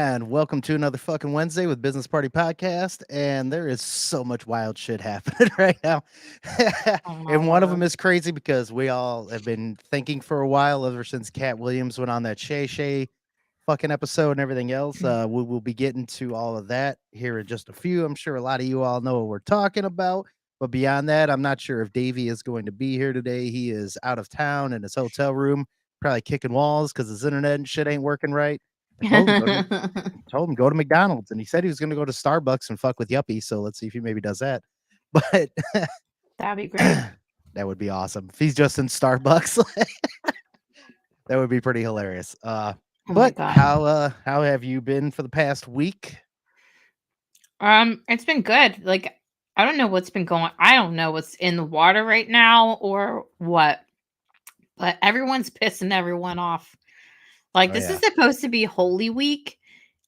And welcome to another fucking Wednesday with Business Party Podcast. And there is so much wild shit happening right now. Oh my And one of them word. is crazy because we all have been thinking for a while, ever since Cat Williams went on that Shay Shay fucking episode and everything else. We will be getting to all of that here in just a few. I'm sure a lot of you all know what we're talking about. But beyond that, I'm not sure if Davey is going to be here today. He is out of town in his hotel room, probably kicking walls because his internet and shit ain't working right. I told him go to McDonald's, and he said he was going to go to Starbucks and fuck with Yuppie. So let's see if he maybe does that. But That'd be great. that would be awesome if he's just in Starbucks. That would be pretty hilarious. Oh my But god. how have you been for the past week? It's been good. Like, I don't know what's been going. I don't know what's in the water right now or what, but everyone's pissing everyone off. Like, Oh this is yeah, supposed to be Holy Week,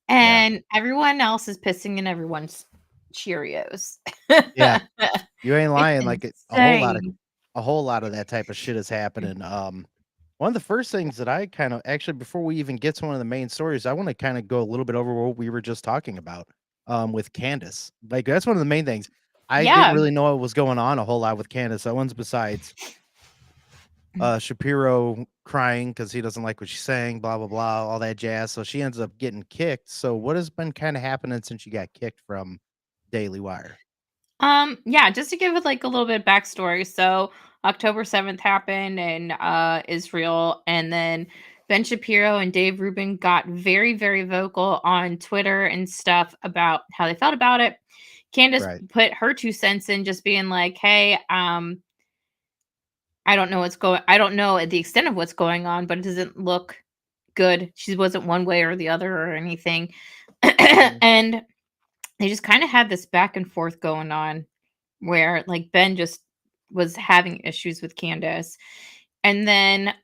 yeah, and everyone else is pissing in everyone's Cheerios. yeah. You ain't It's lying. Like insane. a whole lot of that type of shit is happening. One of the first things that I kind of actually, before we even get to one of the main stories, I want to kind of go a little bit over what we were just talking about with Candace. Like that's one of the main things. I didn't Yeah. really know what was going on a whole lot with Candace. That one's besides Shapiro crying because he doesn't like what she's saying, blah blah blah, all that jazz. So she ends up getting kicked. So what has been kind of happening since you got kicked from Daily Wire? Yeah, just to give it like a little bit of backstory. So October 7th happened in Israel, and then Ben Shapiro and Dave Rubin got very, very vocal on Twitter and stuff about how they felt about it. Candace Right. put her 2 cents in, just being like, hey, I don't know what's going I don't know the extent of what's going on, but it doesn't look good. She wasn't one way or the other or anything. Mhm. And they just kind of had this back and forth going on where like Ben just was having issues with Candace. And then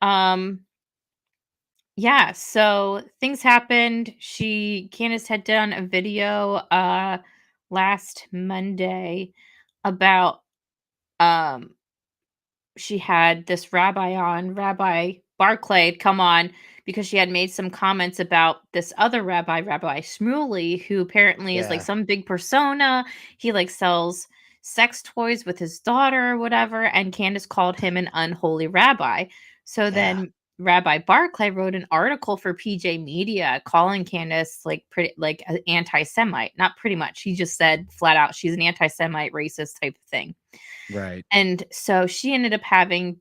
yeah, so things happened. Candace had done a video last Monday about um she had this rabbi on, Rabbi Barclay had come on because she had made some comments about this other rabbi, Rabbi Shmuley, who apparently is like Yeah. some big persona. He like sells sex toys with his daughter or whatever. And Candace called him an unholy rabbi. So Yeah. then Rabbi Barclay wrote an article for PJ Media calling Candace like pretty like an anti-Semite. Not pretty much. He just said flat out she's an anti-Semite racist type of thing. Right. And so she ended up having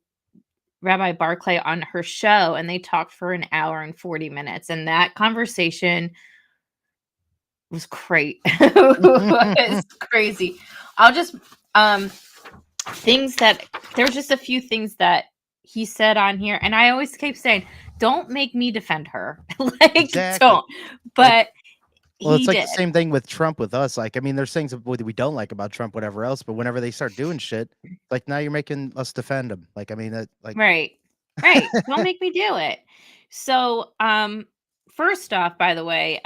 Rabbi Barclay on her show, and they talked for an hour and 40 minutes. And that conversation was great. It's crazy. I'll just um things that there's just a few things that he said on here, and I always keep saying, don't make me defend her. Like, Exactly. don't. Like, But well, it's he like the did. same thing with Trump with us. Like, I mean, there's things that we don't like about Trump, whatever else, but whenever they start doing shit, like now you're making us defend him. Like, I mean, that like Right. Right. Don't make me do it. So, first off, by the way,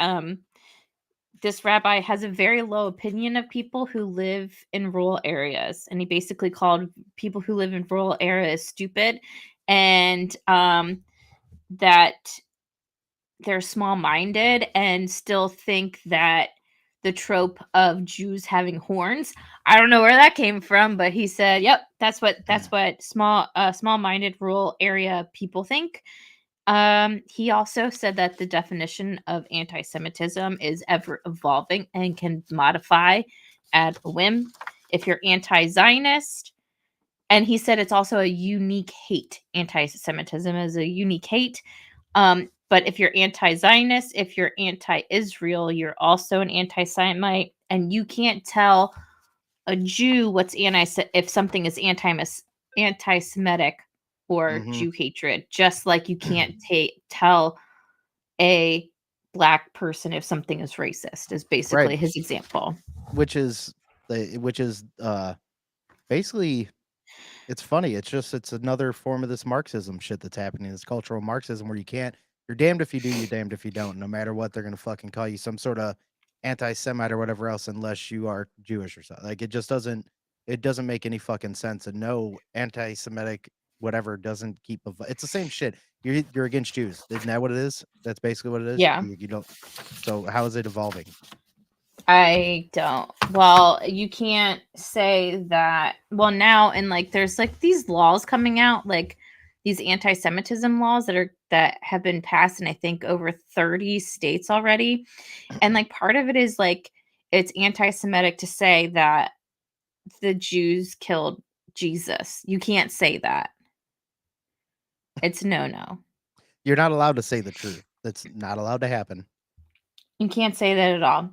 this rabbi has a very low opinion of people who live in rural areas, and he basically called people who live in rural areas stupid, and that they're small-minded and still think that the trope of Jews having horns. I don't know where that came from, but he said, "Yep, that's what small-minded rural area people think." He also said that the definition of anti-Semitism is ever evolving and can modify at a whim. If you're anti-Zionist, and he said it's also a unique hate. Anti-Semitism is a unique hate. But if you're anti-Zionist, if you're anti-Israel, you're also an anti-Semite, and you can't tell a Jew what's if something is anti-Semitic or mhm. Jew hatred, just like you can't tell a black person if something is racist. Is Right. basically his example. Which is which is basically it's funny. It's another form of this Marxism shit that's happening. This cultural Marxism where you're damned if you do, you're damned if you don't. No matter what, they're gonna fucking call you some sort of anti-Semite or whatever else, unless you are Jewish or something. Like it doesn't make any fucking sense. And no anti-Semitic whatever doesn't keep it's the same shit. You're against Jews. Isn't that what it is? That's basically what it is. Yeah. You don't. So how is it evolving? I don't. Well, you can't say that. Well, now and like there's like these laws coming out, like these anti-Semitism laws that have been passed in I think over 30 states already. And like part of it is like it's anti-Semitic to say that the Jews killed Jesus. You can't say that. It's no. You're not allowed to say the truth. That's not allowed to happen. You can't say that at all.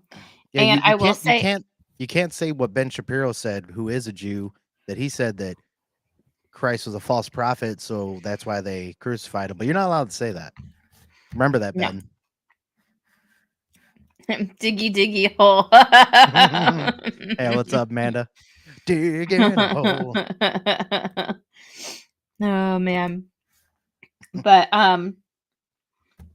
Yeah, And you I will can't you say can't you can't say what Ben Shapiro said, who is a Jew, that he said that Christ was a false prophet, so that's why they crucified him. But you're not allowed to say that. Remember that, no. Ben. Diggy hole. Hey, what's up, Amanda? Digging a hole. Oh man. But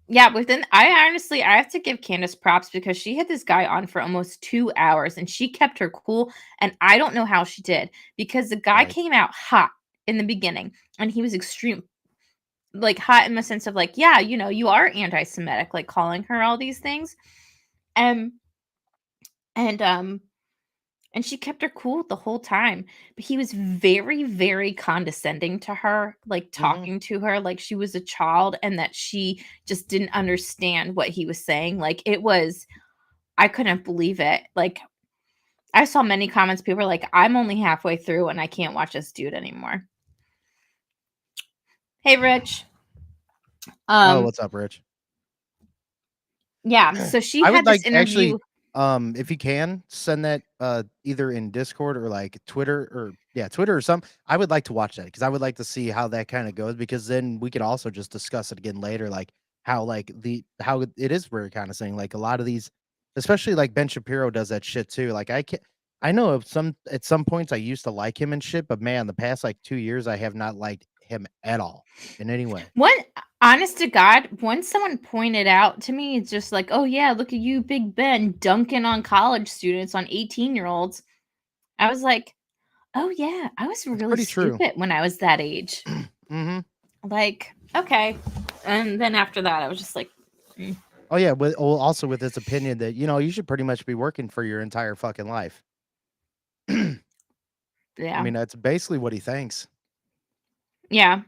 yeah, I have to give Candace props because she had this guy on for almost 2 hours and she kept her cool, and I don't know how she did because the guy Right. came out hot in the beginning and he was extreme like hot in the sense of like, yeah, you are anti-Semitic, like calling her all these things. Um and and she kept her cool the whole time, but he was very, very condescending to her, like, Mhm. talking to her like she was a child and that she just didn't understand what he was saying, like, it was I couldn't believe it, like, I saw many comments, people were like, "I'm only halfway through and I can't watch this dude anymore." Hey, Rich. Oh, Um, what's up, Rich? yeah, so she I would had this like interview. actually, if you can send that either in Discord or like Twitter or yeah, Twitter or some. I would like to watch that because I would like to see how that kind of goes because then we can also just discuss it again later, like how how it is very kind of saying like a lot of these, especially like Ben Shapiro does that shit too. Like I know of some at some points I used to like him and shit, but man, the past like 2 years I have not liked him at all in any way. One honest to God, once someone pointed out to me, it's just like, "Oh, yeah, look at you, Big Ben, dunking on college students, on 18-year-olds." I was like, "Oh, yeah, I was It's really pretty true. stupid when I was that age." Hmm. Like, "Okay." And then after that, I was just like, "Mm, Oh yeah, also with his opinion that you should pretty much be working for your entire fucking life. I yeah. mean, that's basically what he thinks. Yeah.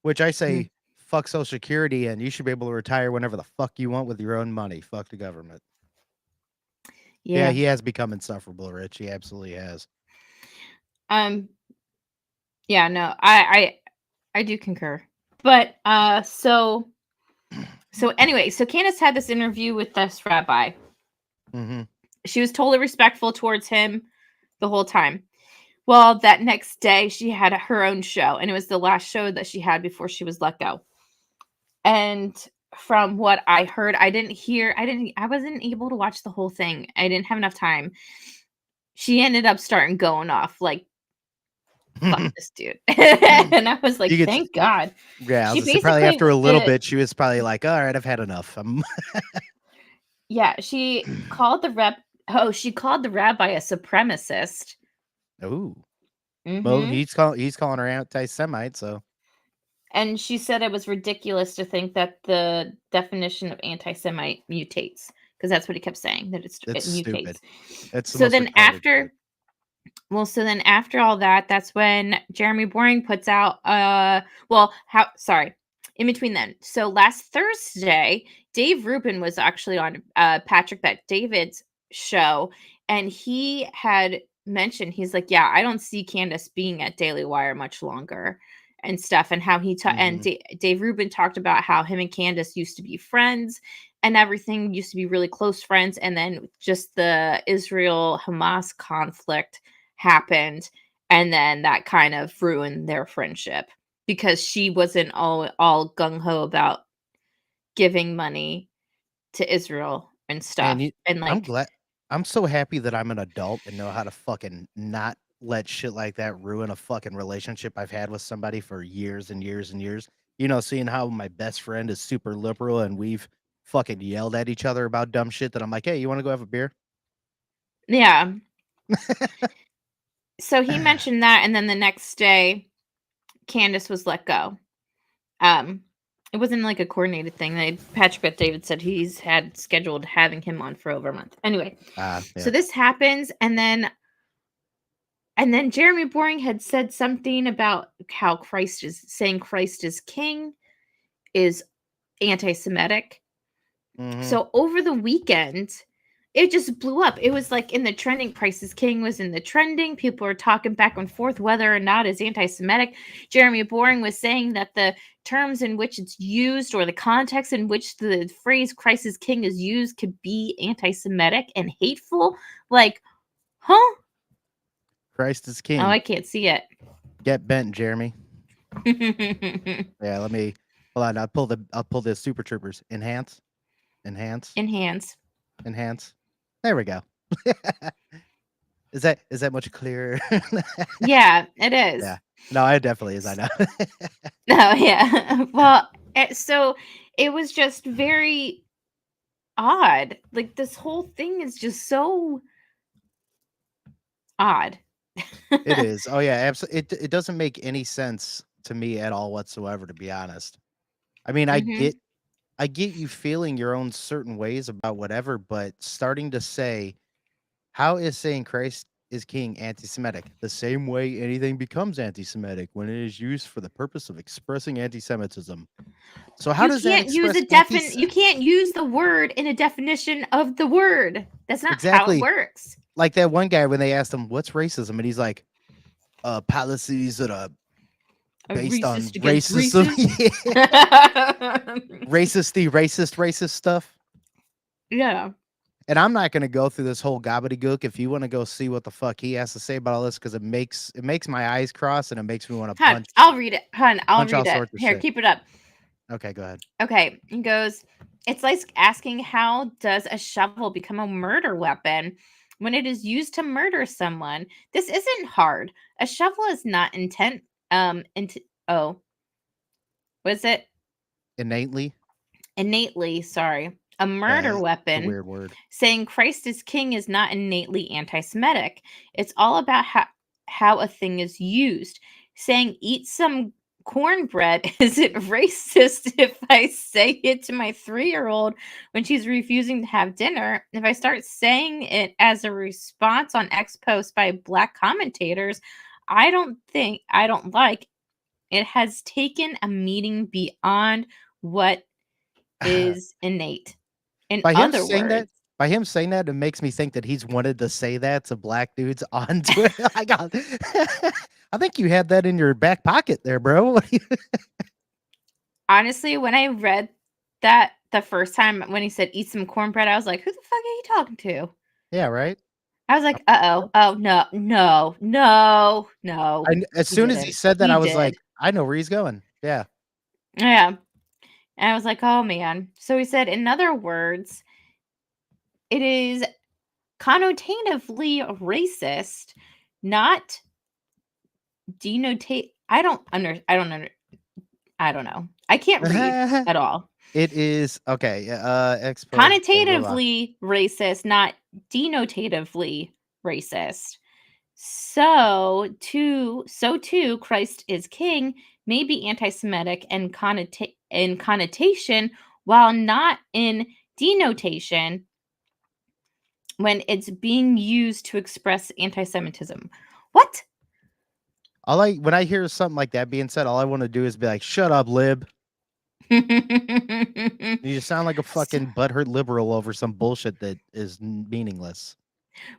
Which I Mm, say, fuck Social Security, and you should be able to retire whenever the fuck you want with your own money. Fuck the government. Yeah, yeah." he has become insufferable, Rich. He absolutely has. Um, yeah, no, I do concur. But, so anyway, so Candace had this interview with this rabbi. Hmm. She was totally respectful towards him the whole time. Well, that next day she had her own show, and it was the last show that she had before she was let go. And from what I heard, I wasn't able to watch the whole thing. I didn't have enough time. She ended up starting going off like, "Fuck You this dude." And I was like, could, "Thank God." yeah, I was She gonna say probably basically after a little the bit, she was probably like, all right, I've had enough. yeah, she called the rep oh, she called the rabbi a supremacist. Ooh, well, Mhm. he's calling her anti-Semite, so And she said it was ridiculous to think that the definition of anti-Semite mutates, because that's what he kept saying, that it's it mutates. stupid. It's the So most then retarded shit. after so then after all that, that's when Jeremy Boring puts out in between then. So last Thursday, Dave Rubin was actually on Patrick Bet David's show, and he had mentioned, he's like, "Yeah, I don't see Candace being at Daily Wire much longer." And stuff, and how Hmm. Dave Rubin talked about how him and Candace used to be friends and everything, used to be really close friends, and then just the Israel Hamas conflict happened, and then that kind of ruined their friendship because she wasn't all gung ho about giving money to Israel and Man, stuff. And I'm like, glad I'm so happy that I'm an adult and know how to fucking not let shit like that ruin a fucking relationship I've had with somebody for years and years and years. Seeing how my best friend is super liberal and we've fucking yelled at each other about dumb shit that I'm like, "Hey, you wanna go have a beer?" yeah. So he mentioned that, and then the next day, Candace was let go. Um, it wasn't like a coordinated thing. Patrick Bet David said he's had scheduled having him on for over a month. Anyway, so Yeah. this happens, and then Jeremy Boring had said something about how Christ is king is anti-Semitic. Mm-hmm. So over the weekend, it just blew up. It was like in the trending. Christ is king was in the trending. People were talking back and forth whether or not it's anti-Semitic. Jeremy Boring was saying that the terms in which it's used or the context in which the phrase Christ is king is used could be anti-Semitic and hateful. Like, huh? Christ is Oh, king. I can't see it. Get bent, Jeremy. Yeah, let me hold on. I'll pull the Super Troopers. Enhance. Enhance. There we go. Is that much clearer? Yeah, it is. Yeah. No, it definitely is. I know. Oh, yeah. Well, so it was just very odd. Like this whole thing is just so odd. It is. Oh yeah, absolutely. It doesn't make any sense to me at all whatsoever, to be honest. I mean, Mhm. I get you feeling your own certain ways about whatever, but starting to say, how is saying Christ is king anti-Semitic? The same way anything becomes anti-Semitic when it is used for the purpose of expressing anti-Semitism. So how does that express anti You can't use the word in a definition of the word. That's not how it exactly works. like that one guy when they asked him what's racism, and he's like, policies that are A based on racist against racism. racist. Yeah. Racist stuff. Yeah. And I'm not gonna go through this whole gobbledygook. If you want to go see what the fuck he has to say about all this, because it makes my eyes cross and it makes me want to Hun, punch I'll read it. Hun, I'll punch all read it. sorts of Here, shit. keep it up. Okay, go ahead. Okay. He goes, it's like asking how does a shovel become a murder weapon when it is used to murder someone? This isn't hard. A shovel is not oh, was it? Innately, Innately, sorry. A yeah, murder it's a weapon. weird word. Saying Christ is king is not innately anti-Semitic. It's all about how a thing is used. Saying eat some cornbread isn't racist if I say it to my 3-year-old when she's refusing to have dinner. If I start saying it as a response on X post by black commentators, I don't like it has taken a meaning beyond what is innate. In by him other saying that, words, it makes me think that he's wanted to say that to black dudes on Twitter. I got, I think you had that in your back pocket there, bro. honestly, when I read that the first time when he said eat some cornbread, I was like, who the fuck are you talking to? Yeah, right. I was like, uh-oh. Oh, no, no, no, no. As He soon as he didn't. said that, He I was did. like, I know where he's going. Yeah. Yeah. And I was like, oh man. So he said, in other words, it is connotatively racist, not denotate. I don't know. I can't read at all. It is okay. Expose. Blah, blah, blah. Connotatively racist, not denotatively racist. So too, Christ is king may be anti-Semitic and in connotation, while not in denotation when it's being used to express anti-Semitism. What? When I hear something like that being said, all I want to do is be like, "Shut up, lib." You just sound like a So, fucking butthurt liberal over some bullshit that is meaningless.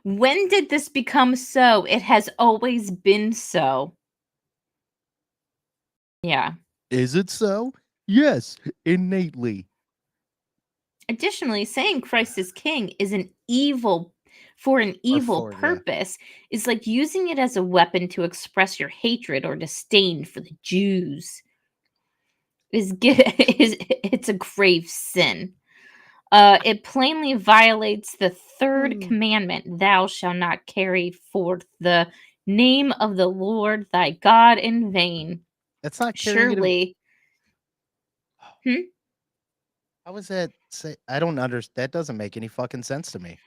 when did this become so? It has always been so. Yeah. Is it so? Yes, innately. Additionally, saying Christ is king is an evil for an Or evil for yeah. purpose is like using it as a weapon to express your hatred or disdain for the Jews. It's a grave sin. It plainly violates the third Hmm. commandment, thou shalt not carry forth the name of the Lord thy God in vain. That's not carrying it. Surely. Hmm? How is that? Say, I don't understand. That doesn't make any fucking sense to me.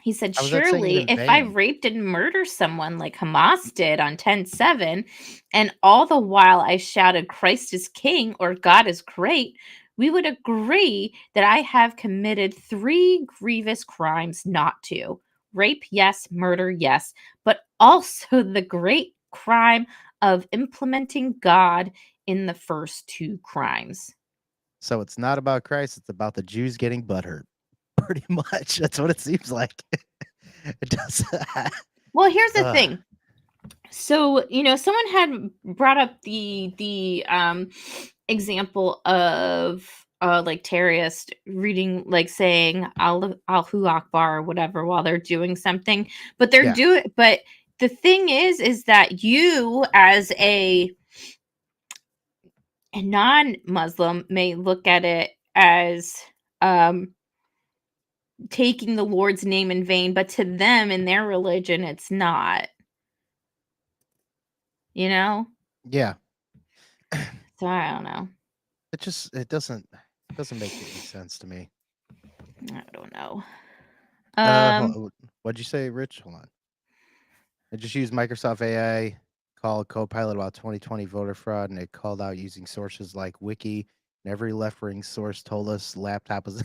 He said, How was that saying it surely in if I vain? raped and murdered someone like Hamas did on 10/7, and all the while I shouted, Christ is king or God is great, we would agree that I have committed 3 grievous crimes not to. Rape, yes, murder, yes, but also the great crime of implementing God in the first 2 crimes. So it's not about Christ, it's about the Jews getting butthurt. Pretty much. That's what it seems like. It does. Well, here's the Ugh. thing. So, someone had brought up the example of like terrorist reading, like saying Allahu Akbar or whatever while they're doing something, but Yeah. but the thing is that you as a non-Muslim may look at it as um taking the Lord's name in vain, but to them in their religion it's not, you know? Yeah. So I don't know. It doesn't make any sense to me. I don't know. What'd you say, Rich? Hold on. I just used Microsoft AI called Copilot about 2020 voter fraud, and it called out using sources like Wiki, and every left-wing source told us laptop was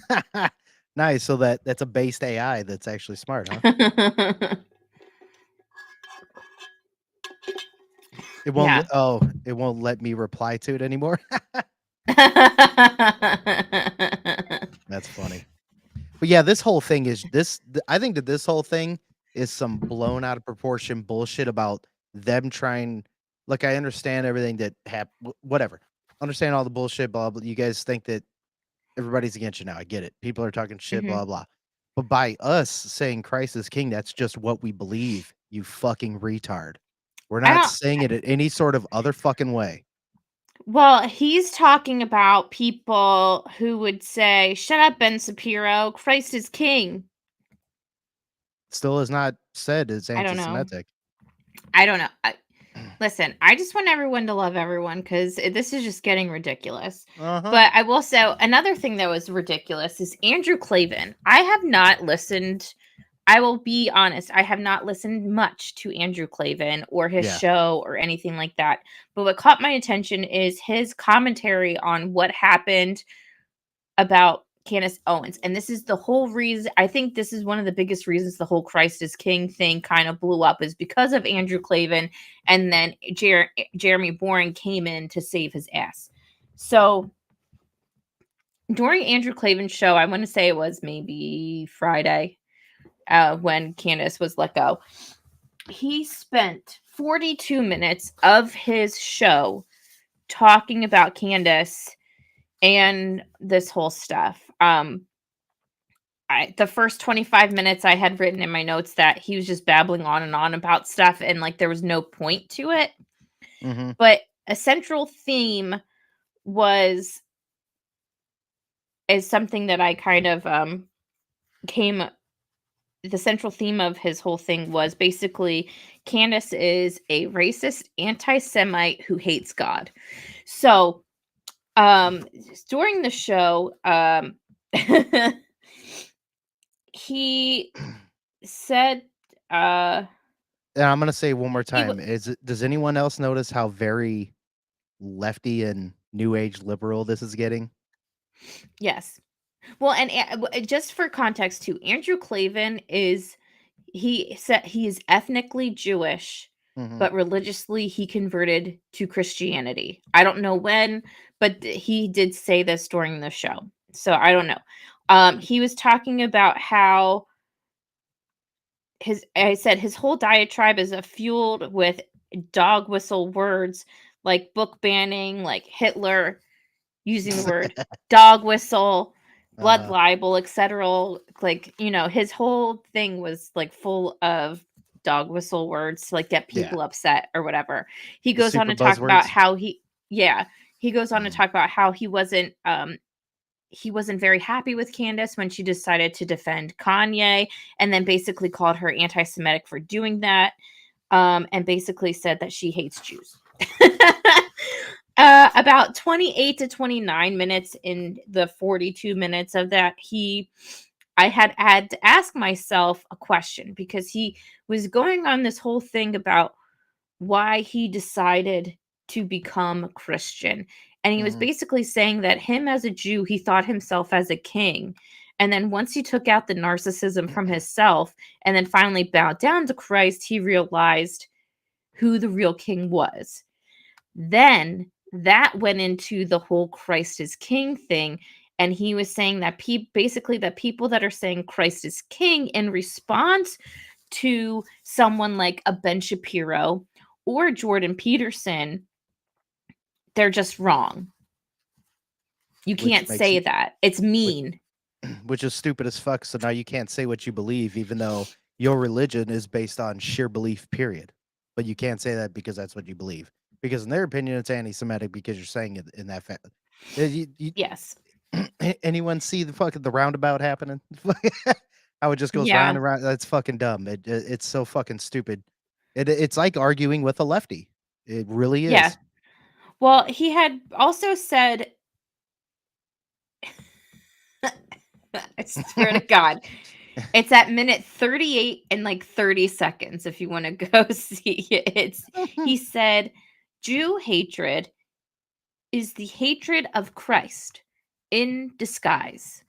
nice. So that's a based AI that's actually smart, huh? Yeah. It won't let me reply to it anymore. That's funny. But yeah, this whole thing is I think that this whole thing is some blown out of proportion bullshit about them trying. Like, I understand everything that happened, whatever. Understand all the bullshit, blah blah. You guys think that everybody's against you now. I get it. People are talking shit, Mhm. blah blah. But by us saying Christ is king, that's just what we believe. You fucking retard. We're I not don't saying it in any sort of other fucking way. Well, he's talking about people who would say, "Shut up, Ben Shapiro. Christ is king." Still is not said as I don't know. anti-Semitic. I don't know. Listen, I just want everyone to love everyone because this is just getting ridiculous. Uh huh. But I will say another thing that was ridiculous is Andrew Clavin. I have not listened. I will be honest, I have not listened much to Andrew Clavin or his Yeah. show or anything like that. But what caught my attention is his commentary on what happened about Candace Owens. And this is the whole reason, I think this is one of the biggest reasons the whole Christ is King thing kind of blew up, is because of Andrew Clavin. And then Jeremy Boring came in to save his ass. So during Andrew Clavin's show, I want to say it was maybe Friday, when Candace was let go, he spent 42 minutes of his show talking about Candace and this whole stuff. The first 25 minutes I had written in my notes that he was just babbling on and on about stuff, and like there was no point to it. Mm-hmm. But a central theme was is something that I kind of came the central theme of his whole thing was basically Candace is a racist anti-Semite who hates God. So um during the show, he said And I'm gonna say one more he time, does anyone else notice how very lefty and new age liberal this is getting? yes. Well, and just for context too, Andrew Clavin he said he is ethnically Jewish, Mhm. but religiously he converted to Christianity. I don't know when, but he did say this during the show. So I don't know. He was talking about how I said his whole diatribe is fueled with dog whistle words like book banning, like Hitler using the word dog whistle, blood Uh-huh. libel, etc. Like, his whole thing was like full of dog whistle words to like get Yeah. people upset or whatever. He The goes on super to talk about buzzwords. how yeah, he goes on to Mhm. talk about how he wasn't very happy with Candace when she decided to defend Kanye, and then basically called her anti-Semitic for doing that, and basically said that she hates Jews. About 28 to 29 minutes in the 42 minutes of that, he I had to ask myself a question, because he was going on this whole thing about why he decided to become a Christian. And he was Mhm. basically saying that him as a Jew, he thought himself as a king. And then once he took out the narcissism from himself and then finally bowed down to Christ, he realized who the real king was. Then that went into the whole Christ is king thing. And he was saying that basically that people that are saying Christ is king in response to someone like a Ben Shapiro or Jordan Peterson, they're just wrong. You Which can't makes say that. It's which mean. which is stupid as fuck. So now you can't say what you believe, even though your religion is based on sheer belief. Period. But you can't say that because that's what you believe. Because in their opinion, it's anti-Semitic because you're saying it in that fact. Yes. Anyone see the fucking the roundabout happening? How it just goes round Yeah. and round. That's fucking dumb. It's so fucking stupid. It's like arguing with a lefty. It really Yeah. is. Well, he had also said, I swear to God, it's at minute 38 and like 30 seconds if you want to go see it. He said, Jew hatred is the hatred of Christ in disguise.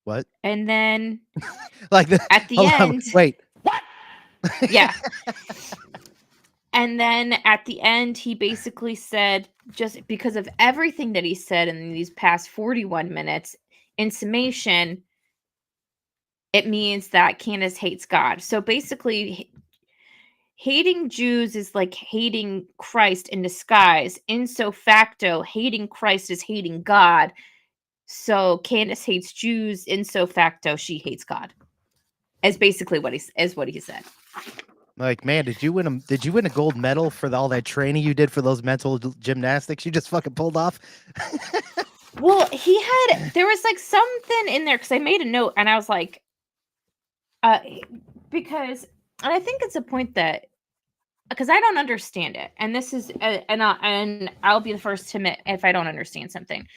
What? And then Like the at the hold on, end, wait. yeah. And then at the end, he basically said, just because of everything that he said in these past 41 minutes, in summation, it means that Candace hates God. So basically, hating Jews is like hating Christ in disguise. In so facto, hating Christ is hating God. So Candace hates Jews. In so facto, she hates God. Is basically what he said. Like, man, did you win a gold medal for all that training you did for those mental gymnastics you just fucking pulled off? Well, there was like something in there because I made a note and I was like, uh, because, and I think it's a point that, because I don't understand it, and this is, and I'll be the first to admit if I don't understand something,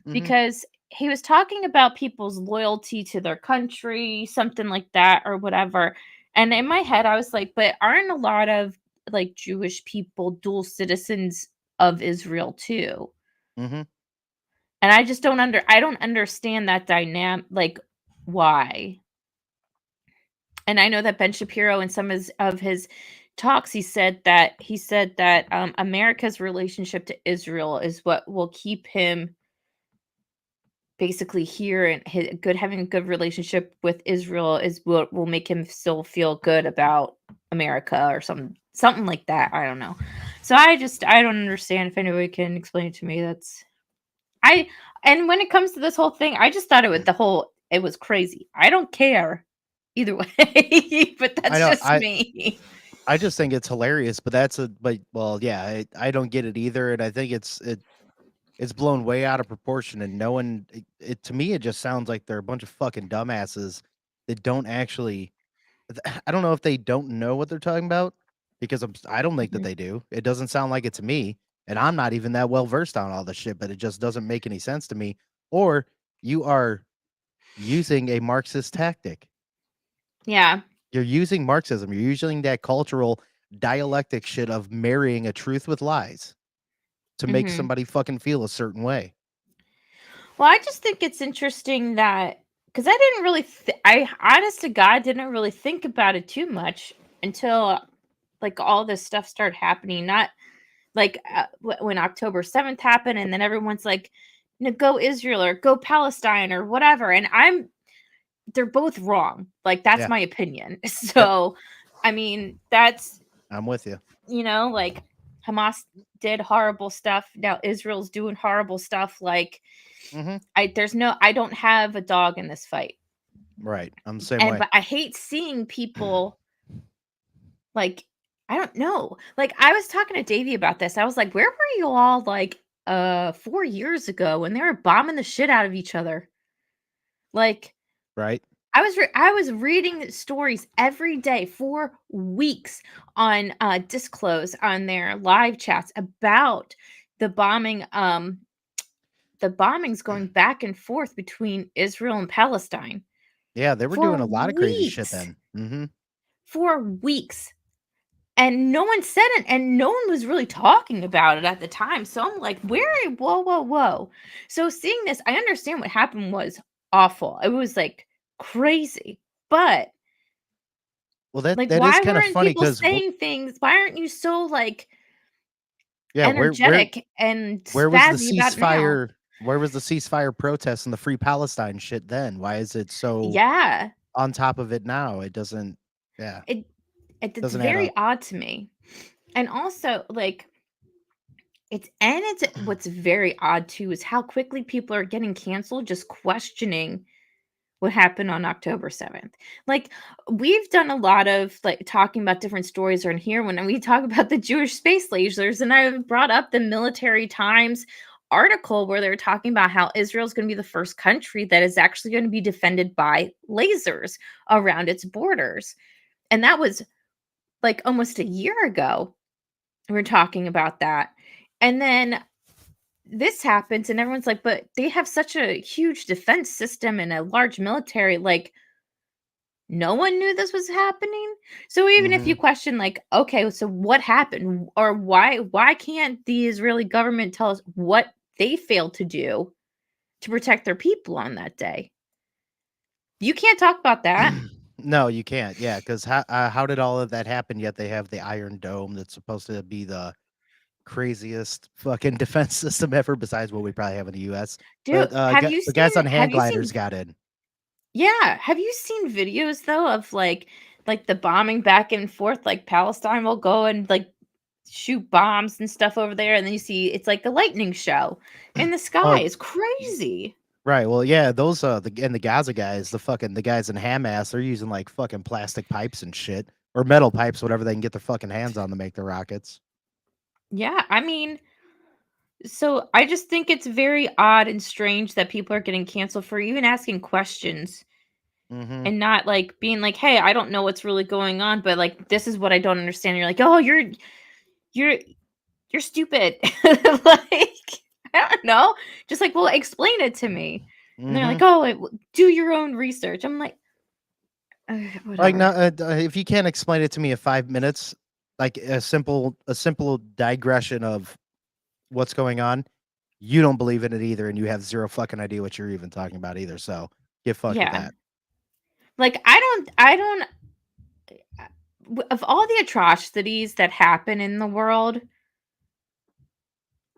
Mhm. because he was talking about people's loyalty to their country, something like that, or whatever. And in my head, I was like, but aren't a lot of like Jewish people dual citizens of Israel too? Mhm. And I don't understand that dynamic, like why. And I know that Ben Shapiro in some of his talks, he said that America's relationship to Israel is what will keep him basically here, and having a good relationship with Israel is what will make him still feel good about America, or something like that. I don't know. So I don't understand. If anybody can explain it to me, I and when it comes to this whole thing, I just thought it was crazy. I don't care either way, but I that's know. just me. I just think it's hilarious, but well, yeah, I don't get it either, and I think it's blown way out of proportion, and no one to me it just sounds like they're a bunch of fucking dumbasses that don't actually. I don't know if they don't know what they're talking about because I don't think that Mhm. they do. It doesn't sound like it to me, and I'm not even that well versed on all this shit, but it just doesn't make any sense to me. Or you are using a Marxist tactic. Yeah. You're using Marxism. You're using that cultural dialectic shit of marrying a truth with lies to make Mhm. somebody fucking feel a certain way. Well, I just think it's interesting that, because I didn't really, I honest to God didn't really think about it too much until like all this stuff started happening. Not like when October 7th happened, and then everyone's like, "No, go Israel or go Palestine or whatever," and they're both wrong. Like that's Yeah. my opinion. Yep. So, I mean, that's, I'm with you. like Hamas did horrible stuff. Now Israel's doing horrible stuff. Like Hmm. I don't have a dog in this fight. Right. I'm the same And way. but I hate seeing people like, I don't know. Like I was talking to Davey about this. I was like, where were you all like 4 years ago when they were bombing the shit out of each other? Like Right. I was reading stories every day for weeks on Disclose on their live chats about the bombing the bombings going back and forth between Israel and Palestine Yeah, they were for doing a lot of crazy shit weeks. then. Mhm. For weeks. And no one said it, and no one was really talking about it at the time. So I'm like, whoa, whoa, whoa. So seeing this, I understand what happened was awful. It was like crazy. But Well, that like, that is why kinda weren't funny people 'cause saying things? Why aren't you so like yeah, energetic and where was the spazzy about it now? ceasefire where was the ceasefire protests and the Free Palestine shit then? Why is it so Yeah. on top of it now? It doesn't yeah, It it's doesn't add very up. odd to me. And also, like, it's what's very odd too is how quickly people are getting canceled just questioning what happened on October 7th. Like, we've done a lot of like talking about different stories around here when we talk about the Jewish space lasers, and I've brought up the Military Times article where they're talking about how Israel's going to be the first country that is actually going to be defended by lasers around its borders. And that was like almost a year ago. We are talking about that. And then this happens and everyone's like, but they have such a huge defense system and a large military, like no one knew this was happening. So even if you Mhm. question like, okay, so what happened or why can't the Israeli government tell us what they failed to do to protect their people on that day? You can't talk about that. No, you can't. Yeah, 'cause how did all of that happen, yet they have the Iron Dome that's supposed to be the craziest fucking defense system ever besides what we probably have in the US. Dude, But, the guys on have hand you seen gliders got in. yeah, have you seen videos though of like the bombing back and forth, like Palestine will go and like shoot bombs and stuff over there, and then you see it's like a lightning show in the sky. Oh, It's crazy. right, well, yeah, those, the Gaza guys, the guys in Hamas, they're using, like, fucking plastic pipes and shit, or metal pipes, whatever they can get their fucking hands on to make the rockets. Yeah, I mean, so I just think it's very odd and strange that people are getting canceled for even asking questions Mhm. and not like being like, "Hey, I don't know what's really going on, but like this is what I don't understand." You're like, "Oh, you're you're stupid." Like, I don't know. Just like, "Well, explain it to me." And they're like, Mhm. "Oh, do your own research." I'm like, Like, no, whatever." if you can't explain it to me in 5 minutes, like, a simple digression of what's going on, you don't believe in it either, and you have 0 fucking idea what you're even talking about either, so get fucked with Yeah. that. Like, I don't of all the atrocities that happen in the world,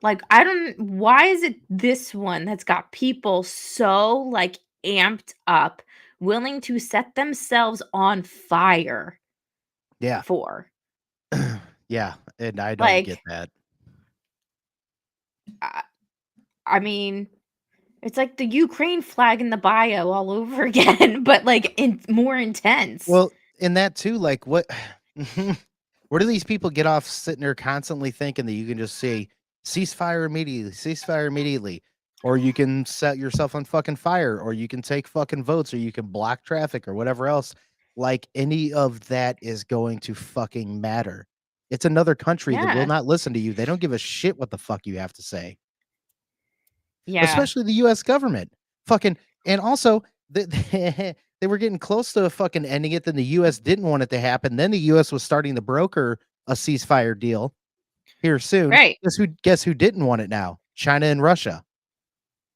like, I don't why is it this one that's got people so, like, amped up, willing to set themselves on fire Yeah. for? Yeah, and I don't get Like, that. I I mean, it's like the Ukraine flag in the bio all over again, but, like, in more intense. Well, in that too, like, what where do these people get off sitting there constantly thinking that you can just say, ceasefire immediately," or you can set yourself on fucking fire, or you can take fucking votes, or you can block traffic or whatever else, like, any of that is going to fucking matter. It's another country that will Yeah. not listen to you, they don't give a shit what the fuck you have to say. Yeah. Especially the US government. Fucking and also, they were getting close to fucking ending it, then the US didn't want it to happen, then the US was starting to broker a ceasefire deal here soon. Right. Guess who didn't want it now? China and Russia.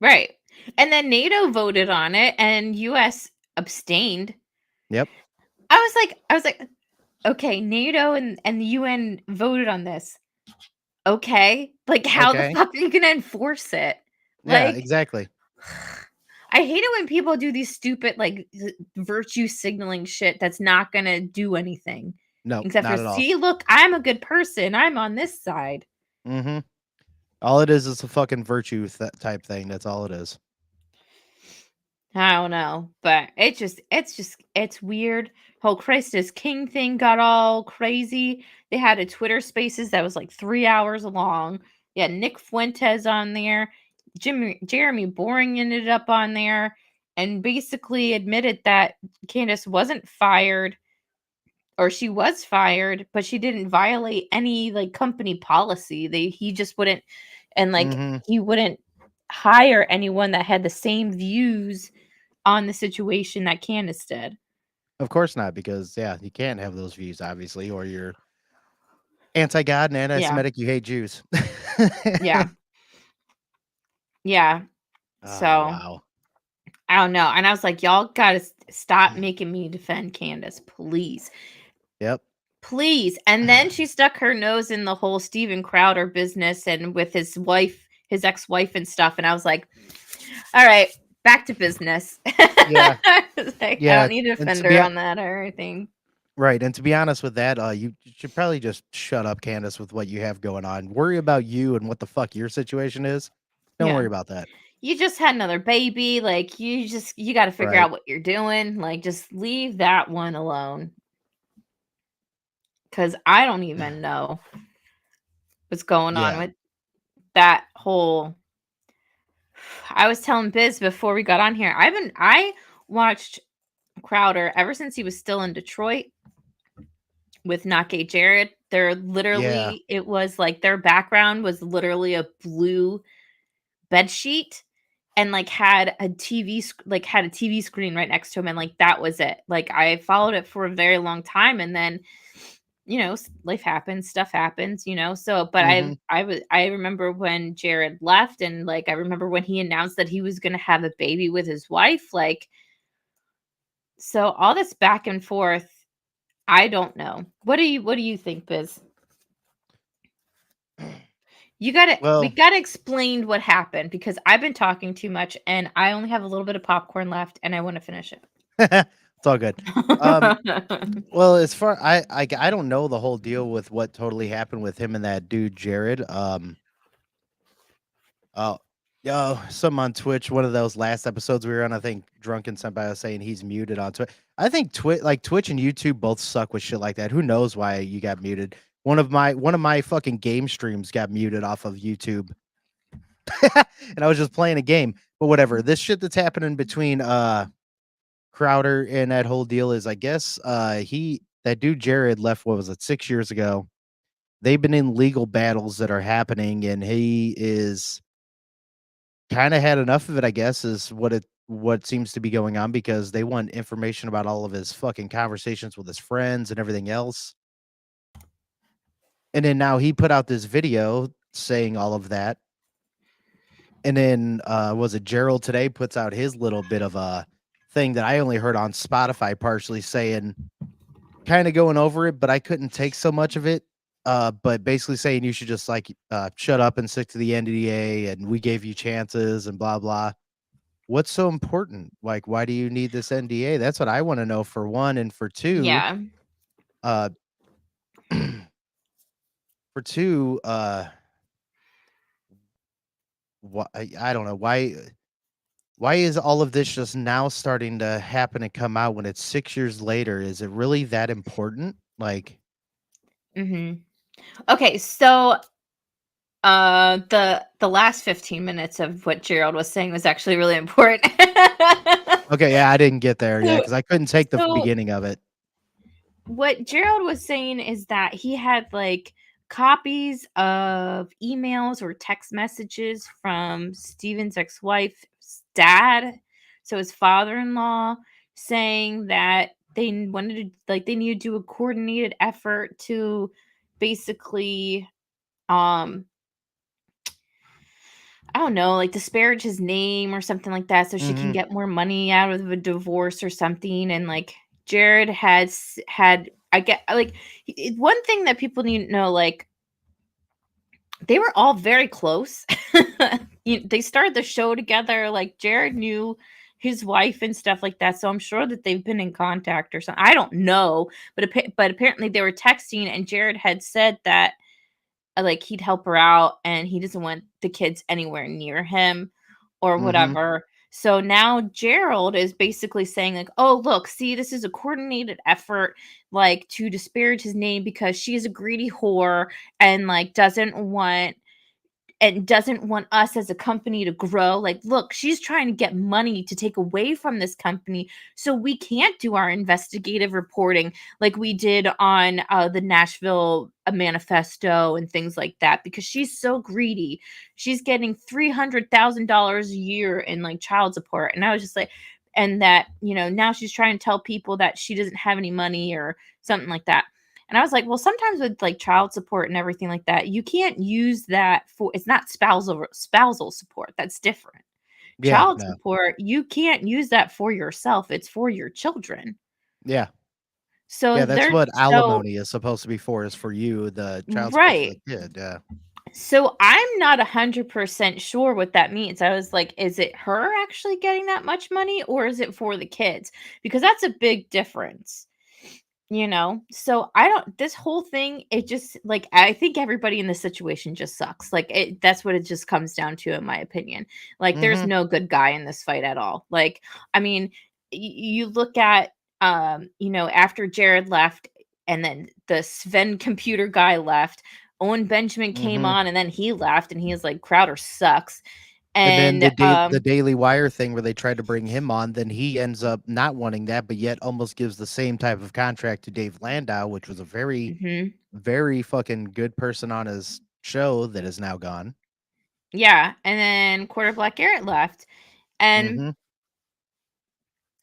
Right. And then NATO voted on it and US abstained. Yep. I was like, okay, NATO and the UN voted on this. Okay. Like how the Okay. fuck are you going to enforce it? Yeah, Like exactly. I hate it when people do these stupid like virtue signaling shit that's not going to do anything No, except for not at all. see, look, I'm a good person. I'm on this side. Mhm. All it is a fucking virtue type thing, that's all it is. I don't know, but it's weird. Whole Christ is King thing got all crazy. They had a Twitter Spaces that was like 3 hours long. Yeah, Nick Fuentes on there. Jeremy Boring ended up on there and basically admitted that Candace wasn't fired or she was fired, but she didn't violate any like company policy. He just wouldn't and like Mhm. he wouldn't hire anyone that had the same views on the situation that Candace did. Of course not, because yeah, you can't have those views, obviously, or you're anti-God and Yeah. anti-Semitic. You hate Jews. Yeah. Yeah. Oh So wow. I don't know. And I was like, y'all gotta stop making me defend Candace, please. Yep. Please. And then she stuck her nose in the whole Steven Crowder business and with his wife, his ex-wife and stuff. And I was like, all right, back to business. Yeah. I was like, I Yeah. don't need to And defend to be her on that or anything. right, and to be honest with that, you should probably just shut up, Candace, with what you have going on. Worry about you and what the fuck your situation is. Don't Yeah. worry about that. You just had another baby. Like you got to figure Right. out what you're doing. Like just leave that one alone. Cause I don't even know what's going on Yeah. with that whole. I was telling Biz before we got on here. I watched Crowder ever since he was still in Detroit with Not Gay Jared. They're Yeah. literally it was like their background was literally a blue bed sheet and like had a TV screen right next to him and like that was it. Like I followed it for a very long time and then life happens, stuff happens, So but Mhm. I remember when Jared left and like I remember when he announced that he was going to have a baby with his wife like so all this back and forth, I don't know. What do you think, Biz? We Well, gotta explain what happened because I've been talking too much and I only have a little bit of popcorn left and I want to finish it. it's all good. Um, well, as far I don't know the whole deal with what totally happened with him and that dude Jared. Oh, some on Twitch. One of those last episodes we were on, I think, Drunken Senpai was saying he's muted on Twitch. I think Twitch and YouTube both suck with shit like that. Who knows why you got muted? One of my fucking game streams got muted off of YouTube, and I was just playing a game. But whatever. This shit that's happening between Crowder and that whole deal is, I guess, that dude Jared left. What was it, 6 years ago? They've been in legal battles that are happening, and he is kinda had enough of it, I guess, is what seems to be going on because they want information about all of his fucking conversations with his friends and everything else. And then now he put out this video saying all of that. And then, was it Gerald today puts out his little bit of a thing that I only heard on Spotify partially saying kinda going over it, but I couldn't take so much of it. But basically saying you should just, like, shut up and stick to the NDA, and we gave you chances and blah blah. What's so important? Like, why do you need this NDA? That's what I wanna know, for 1, and for 2, Yeah. uh, for 2, why I don't know, why is all of this just now starting to happen and come out when it's 6 years later? Is it really that important? Like Mhm. Okay, so the last 15 minutes of what Gerald was saying was actually really important. okay, yeah, I didn't get there yet so because I couldn't take the so beginning of it. what Gerald was saying is that he had like copies of emails or text messages from Steven's ex-wife's dad, so his father-in-law, saying that they needed to do a coordinated effort to basically um I don't know, like disparage his name or something like that so she can Mhm, get more money out of a divorce or something. And like Jared had I get like one thing that people need to know, like they were all very close. They started the show together. Like Jared knew his wife and stuff like that. So I'm sure that they've been in contact or something. I don't know, but apparently they were texting, and Jared had said that like he'd help her out and he doesn't want the kids anywhere near him or mhm, whatever. So now Gerald is basically saying like, "Oh, look, see, this is a coordinated effort like to disparage his name because she is a greedy whore and like doesn't want and doesn't want us as a company to grow. Like, look, she's trying to get money to take away from this company so we can't do our investigative reporting like we did on the Nashville manifesto and things like that, because she's so greedy. She's getting $300,000 a year in like child support. And I was just like, and that, now she's trying to tell people that she doesn't have any money or something like that. And I was like, well, sometimes with like child support and everything like that, you can't use that for, it's not spousal support. That's different. Yeah, Child no. support, you can't use that for yourself. It's for your children. Yeah. So Yeah, that's they're what so alimony is supposed to be for, is for you, the child support for the right. kid, yeah. So I'm not 100% sure what that means. I was like, is it her actually getting that much money or is it for the kids? Because that's a big difference. So I don't, this whole thing, it just like, I think everybody in this situation just sucks. Like, that's what it just comes down to, in my opinion. Like, there's Mhm, no good guy in this fight at all. Like, I mean, you look at after Jared left and then the Sven computer guy left, Owen Benjamin came mhm. on and then he left and he was like, Crowder sucks. And then And the Daily Wire thing where they tried to bring him on, then he ends up not wanting that, but yet almost gives the same type of contract to Dave Landau, which was a very, mhm, very fucking good person on his show that is now gone. yeah, and then Quarter Black Garrett left. And Mhm.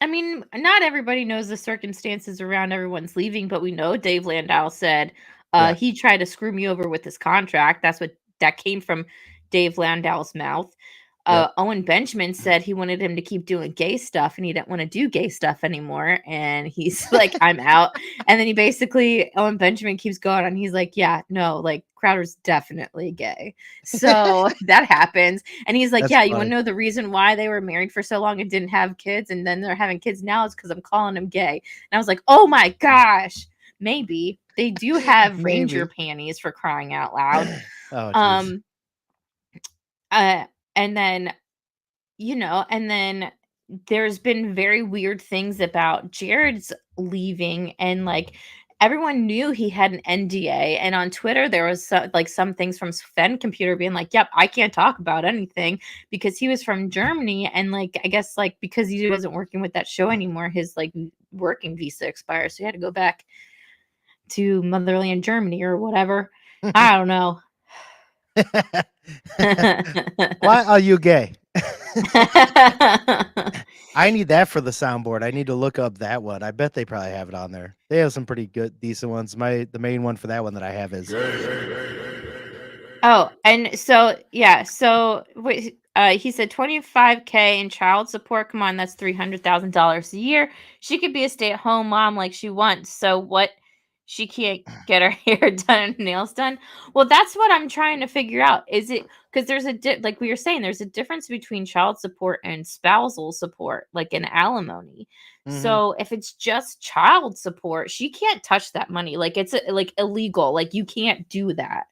I mean, not everybody knows the circumstances around everyone's leaving, but we know Dave Landau said Yeah. he tried to screw me over with his contract. That came from Dave Landau's mouth. Yep. Owen Benjamin said he wanted him to keep doing gay stuff and he didn't want to do gay stuff anymore. And he's like, I'm out. And then Owen Benjamin keeps going on. He's like, yeah, no, like Crowder's definitely gay. So that happens. And he's like, That's yeah, you want funny. to know the reason why they were married for so long and didn't have kids? And then they're having kids now is because I'm calling him gay. And I was like, oh my gosh, maybe they do have ranger Maybe. panties, for crying out loud. Oh, jeez. Um, uh, and then and then there's been very weird things about Jared's leaving, and like everyone knew he had an NDA. And on Twitter, there was some things from Sven Computer being like, "Yep, I can't talk about anything," because he was from Germany, and like I guess like because he wasn't working with that show anymore, his like working visa expired, so he had to go back to motherland Germany or whatever. I don't know. Why are you gay? I need that for the soundboard. I need to look up that one. I bet they probably have it on there. They have some pretty good, decent ones. The main one for that one that I have is Oh, and so yeah, so wait, he said 25K in child support. Come on, that's $300,000 a year. She could be a stay-at-home mom like she wants. So what? She can't get her hair done and nails done. Well, that's what I'm trying to figure out. Is it because there's like we were saying, there's a difference between child support and spousal support, like an alimony. Mhm, So if it's just child support, she can't touch that money. Like it's like illegal. Like you can't do that.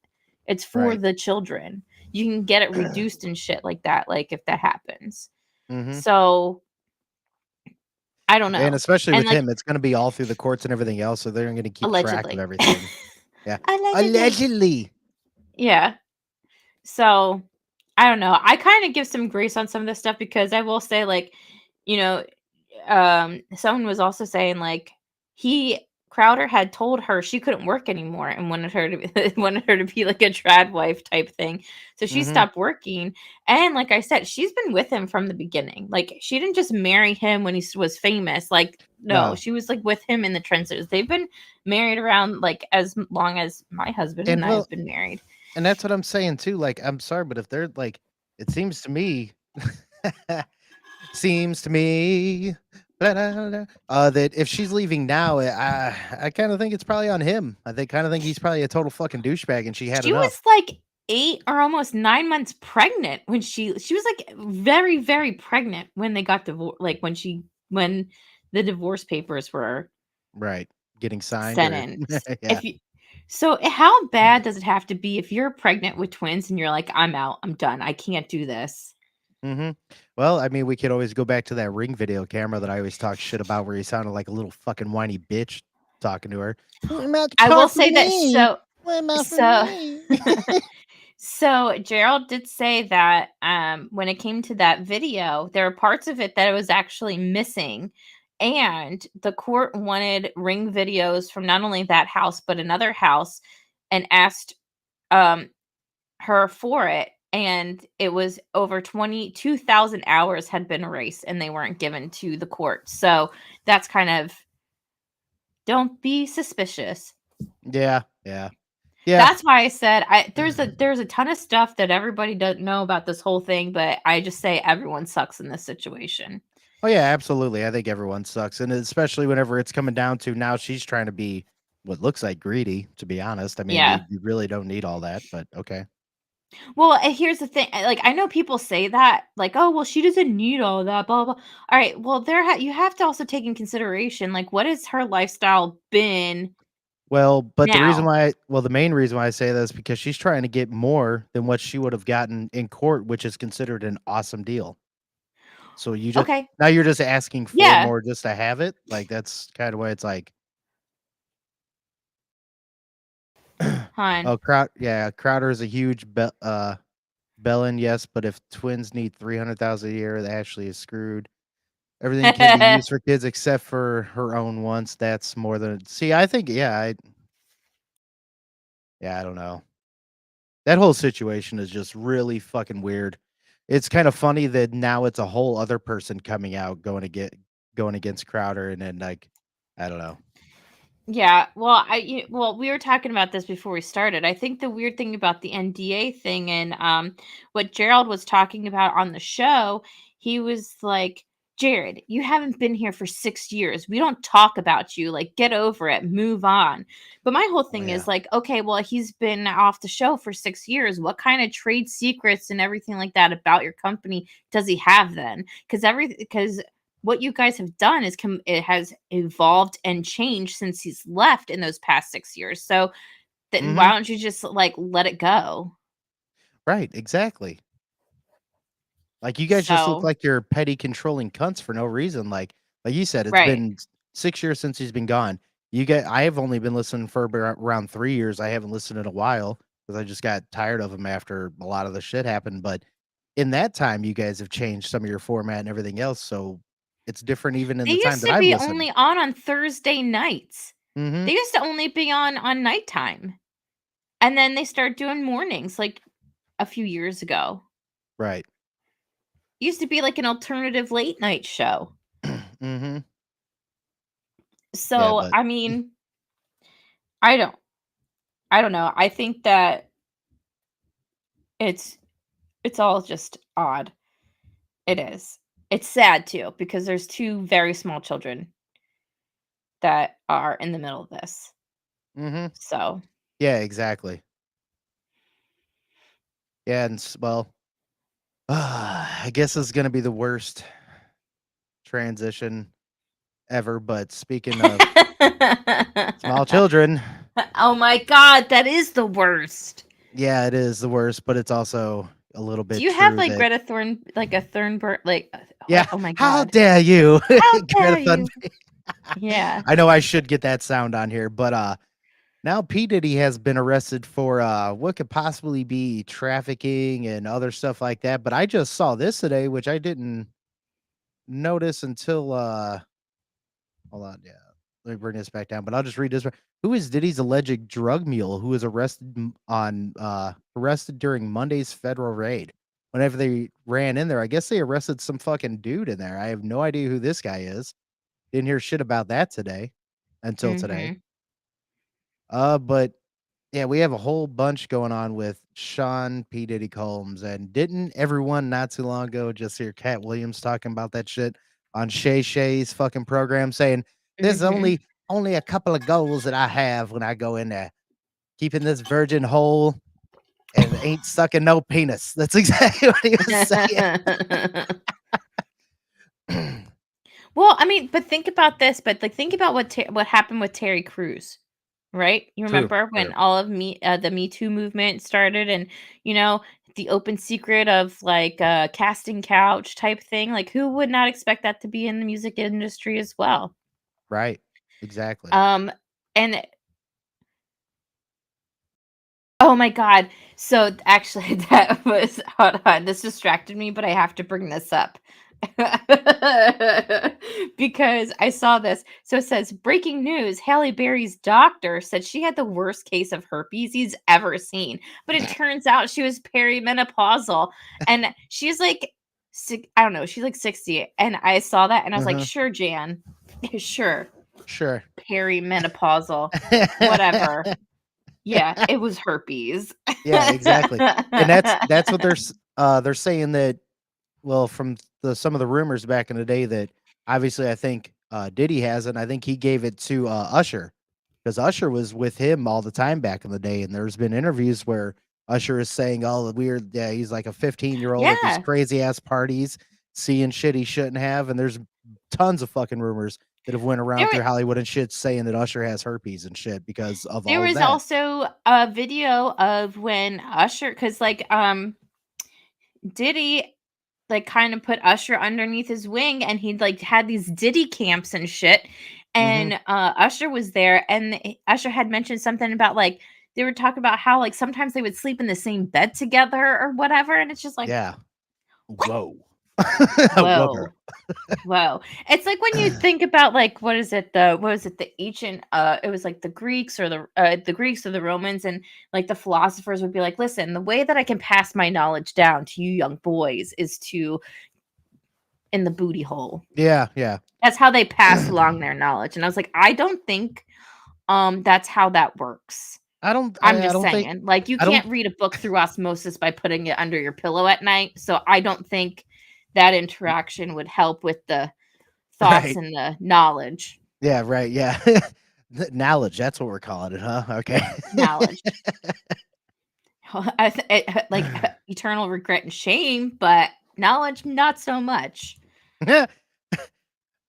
It's for right. the children. You can get it reduced and shit like that, like, if that happens. Mhm. So, I don't And know. especially And, with like, him, it's gonna be all through the courts and everything else, so they're gonna keep track of allegedly. everything. Yeah. Allegedly. Allegedly. Yeah. So, I don't know. I kinda give some grace on some of this stuff because I will say, like, you know, someone was also saying, like, he Crowder had told her she couldn't work anymore and wanted her to be wanted her to be like a trad wife type thing. So she Mhm. stopped working. And like I said, she's been with him from the beginning. Like she didn't just marry him when he was famous. Like no, No. she was like with him in the trenches. They've been married around like as long as my husband And and I well, have been married. and that's what I'm saying too, like, I'm sorry, but if they're like it seems to me seems to me that if she's leaving now, I kinda think it's probably on him. Kinda think he's probably a total fucking douchebag and she had She enough. was like 8 or almost 9 months pregnant when she was, like, very, very pregnant when they got divorced. Like, when the divorce papers were Right. Getting signed sent or in. yeah. If you so, how bad does it have to be if you're pregnant with twins and you're like, "I'm out, I'm done, I can't do this." Mhm. Well, I mean, we could always go back to that Ring video camera that I always talk shit about where he sounded like a little fucking whiny bitch talking to her. "What about the I car will for say that me? What about for so me?" So Gerald did say that when it came to that video, there were parts of it that it was actually missing. And the court wanted ring videos from not only that house, but another house and asked um, her for it. And it was over 22,000 hours had been erased and they weren't given to the court. So that's kind of don't be suspicious. Yeah, yeah, yeah. That's why I said there's a ton of stuff that everybody doesn't know about this whole thing, but I just say everyone sucks in this situation. Oh yeah, absolutely. I think everyone sucks, and especially whenever it's coming down to now, she's trying to be what looks like greedy. To be honest, I mean, Yeah. you really don't need all that, but okay. Well, and here's the thing, like, I know people say that, like, "Oh, well, she doesn't need all that, blah, blah." Alright, well, you have to also take in consideration, like, what has her lifestyle been Well, but now? the main reason why I say that is because she's trying to get more than what she would have gotten in court, which is considered an awesome deal. So Okay. now you're just asking for Yeah, more just to have it. Like that's kind of why it's like, hon. oh, Crowder is a huge Bellin, yes, but if twins need 300,000 a year, that actually is screwed. Everything can be used for kids except for her own wants. That's more than see, I think, I don't know. That whole situation is just really fucking weird. It's kind of funny that now it's a whole other person coming out going against Crowder, and then like, I don't know. Yeah, well, well, we were talking about this before we started. I think the weird thing about the NDA thing and what Gerald was talking about on the show, he was like, "Jared, you haven't been here for 6 years. We don't talk about you. Like, get over it, move on." But my whole Oh thing yeah. is like, okay, well, he's been off the show for 6 years. What kind of trade secrets and everything like that about your company does he have then? Cuz what you guys have done is it has evolved and changed since he's left in those past 6 years. So then why Mhm. don't you just like let it go? Right, exactly. Like, you guys just look So like you're petty controlling cunts for no reason, like you said, it's right. been 6 years since he's been gone. I have only been listening for around 3 years, I haven't listened in a while because I just got tired of him after a lot of the shit happened, but in that time, you guys have changed some of your format and everything else, so it's different even in They the time used that to I've be listened. only on Thursday nights. Mhm. They used to only be on nighttime. And then they started doing mornings like a few years ago. Right. It used to be like an alternative late night show. Mhm. Yeah, So but I mean, I don't I don't know. I think that it's it's all just odd. It is. It's sad too because there's 2 very small children that are in the middle of this. Mhm. So, Yeah, exactly. Yeah, I guess this is gonna be the worst transition ever, but speaking of small children, oh my god, that is the worst. yeah, it is the worst, but it's also a little Do bit you have true like that A Thornburg, like, yeah, what? Oh my how god. dare you, How Greta dare Thunberg. you? Yeah. I know I should get that sound on here, but, now P. Diddy has been arrested for, what could possibly be trafficking and other stuff like that, but I just saw this today, which I didn't notice until, hold on, yeah. Let me bring this back down, but I'll just read this. Who is Diddy's alleged drug mule who was arrested during Monday's federal raid? Whenever they ran in there, I guess they arrested some fucking dude in there. I have no idea who this guy is. Didn't hear shit about that until today. Mhm. But yeah, we have a whole bunch going on with Sean P. Diddy Combs, and didn't everyone not too long ago just hear Cat Williams talking about that shit on Shay Shay's fucking program, saying there's Mhm. only a couple of goals that I have when I go in there, keeping this virgin whole and ain't sucking no penis. That's exactly what he was saying. Well, I mean, but think about this, but, like, think about what happened with Terry Crews, right? You True, remember when true. all of the Me Too movement started and, you know, the open secret of, like, casting couch type thing, like, who would not expect that to be in the music industry as well? Right. Exactly. Um, and Oh my god. So actually that was hold on, this distracted me, but I have to bring this up. Because I saw this. So it says breaking news, Halle Berry's doctor said she had the worst case of herpes he's ever seen. But it turns out she was perimenopausal and she's like I don't know, she's like 60 and I saw that and I was like, Uh-huh. "Sure, Jan. Sure. Sure. Perimenopausal. Whatever." Yeah, it was herpes. Yeah, exactly. And that's what they're saying that, well, from some of the rumors back in the day, that obviously I think Diddy has it, and I think he gave it to Usher, because Usher was with him all the time back in the day, and there's been interviews where Usher is saying all the weird, yeah, he's like a 15-year-old at these Yeah, crazy ass parties, seeing shit he shouldn't have, and there's tons of fucking rumors that have went there around wa through Hollywood and shit saying that Usher has herpes and shit because of there all of was that. also a video of when Usher, because Diddy, like, kinda put Usher underneath his wing, and he like, had these Diddy camps and shit, Mhm. and, Usher was there, and Usher had mentioned something about, like they were talking about how, like, sometimes they would sleep in the same bed together or whatever, and it's just like, Yeah. "What? Whoa. Wubber. Whoa." Wow. It's like when you think about like what is it the what was it the ancient it was like the Greeks or the Romans and like the philosophers would be like, "Listen, the way that I can pass my knowledge down to you young boys is to in the booty hole." Yeah, yeah. That's how they pass along their knowledge. And I was like, "I don't think that's how that works." I'm I just don't think saying. Like you I don't can't read a book through osmosis by putting it under your pillow at night. So I don't think that interaction would help with the thoughts right. and the knowledge. Yeah, right, yeah. Knowledge, that's what we're calling it, huh? Okay. Knowledge. Like, eternal regret and shame, but knowledge, not so much.